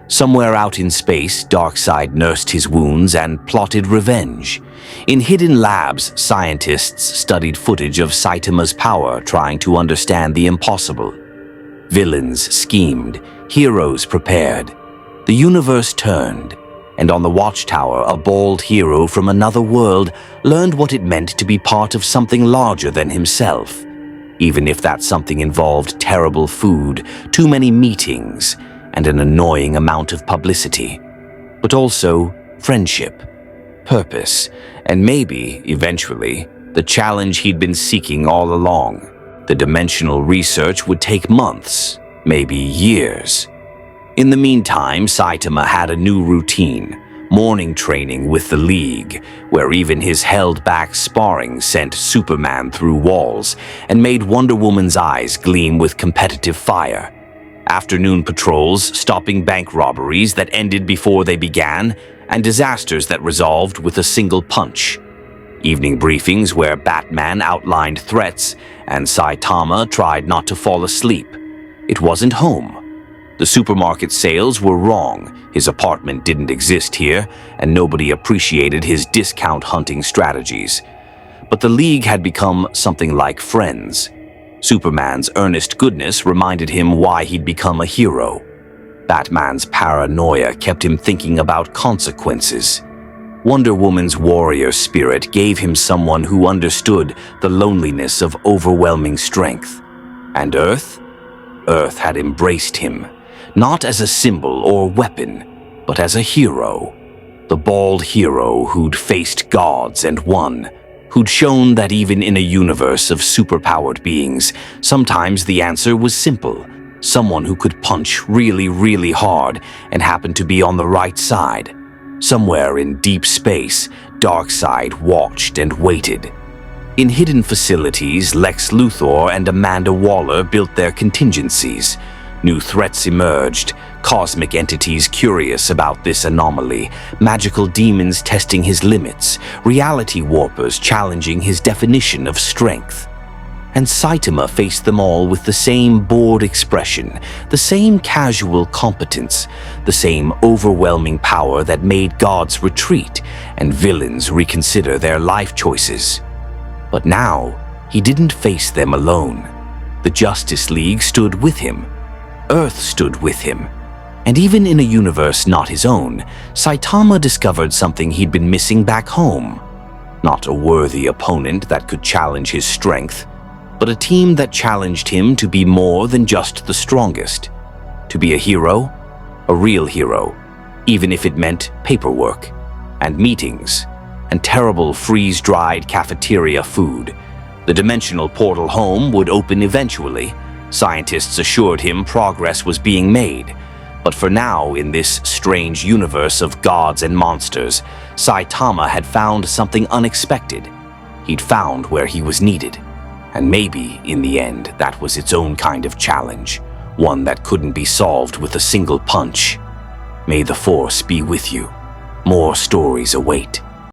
Somewhere out in space, Darkseid nursed his wounds and plotted revenge. In hidden labs, scientists studied footage of Saitama's power, trying to understand the impossible. Villains schemed, heroes prepared. The universe turned, and on the watchtower, a bald hero from another world learned what it meant to be part of something larger than himself, even if that something involved terrible food, too many meetings, and an annoying amount of publicity, but also friendship, purpose, and maybe, eventually, the challenge he'd been seeking all along. The dimensional research would take months, maybe years. In the meantime, Saitama had a new routine, morning training with the League, where even his held-back sparring sent Superman through walls and made Wonder Woman's eyes gleam with competitive fire. Afternoon patrols stopping bank robberies that ended before they began, and disasters that resolved with a single punch. Evening briefings where Batman outlined threats and Saitama tried not to fall asleep. It wasn't home. The supermarket sales were wrong, his apartment didn't exist here, and nobody appreciated his discount hunting strategies. But the League had become something like friends. Superman's earnest goodness reminded him why he'd become a hero. Batman's paranoia kept him thinking about consequences. Wonder Woman's warrior spirit gave him someone who understood the loneliness of overwhelming strength. And Earth? Earth had embraced him, not as a symbol or weapon, but as a hero. The bald hero who'd faced gods and won, who'd shown that even in a universe of superpowered beings, sometimes the answer was simple. Someone who could punch really, really hard and happened to be on the right side. Somewhere in deep space, Darkseid watched and waited. In hidden facilities, Lex Luthor and Amanda Waller built their contingencies. New threats emerged, cosmic entities curious about this anomaly, magical demons testing his limits, reality warpers challenging his definition of strength. And Saitama faced them all with the same bored expression, the same casual competence, the same overwhelming power that made gods retreat and villains reconsider their life choices. But now, he didn't face them alone. The Justice League stood with him. Earth stood with him. And even in a universe not his own, Saitama discovered something he'd been missing back home. Not a worthy opponent that could challenge his strength, but a team that challenged him to be more than just the strongest. To be a hero, a real hero, even if it meant paperwork, and meetings, and terrible freeze-dried cafeteria food. The dimensional portal home would open eventually. Scientists assured him progress was being made. But for now, in this strange universe of gods and monsters, Saitama had found something unexpected. He'd found where he was needed. And maybe, in the end, that was its own kind of challenge, one that couldn't be solved with a single punch. May the Force be with you. More stories await.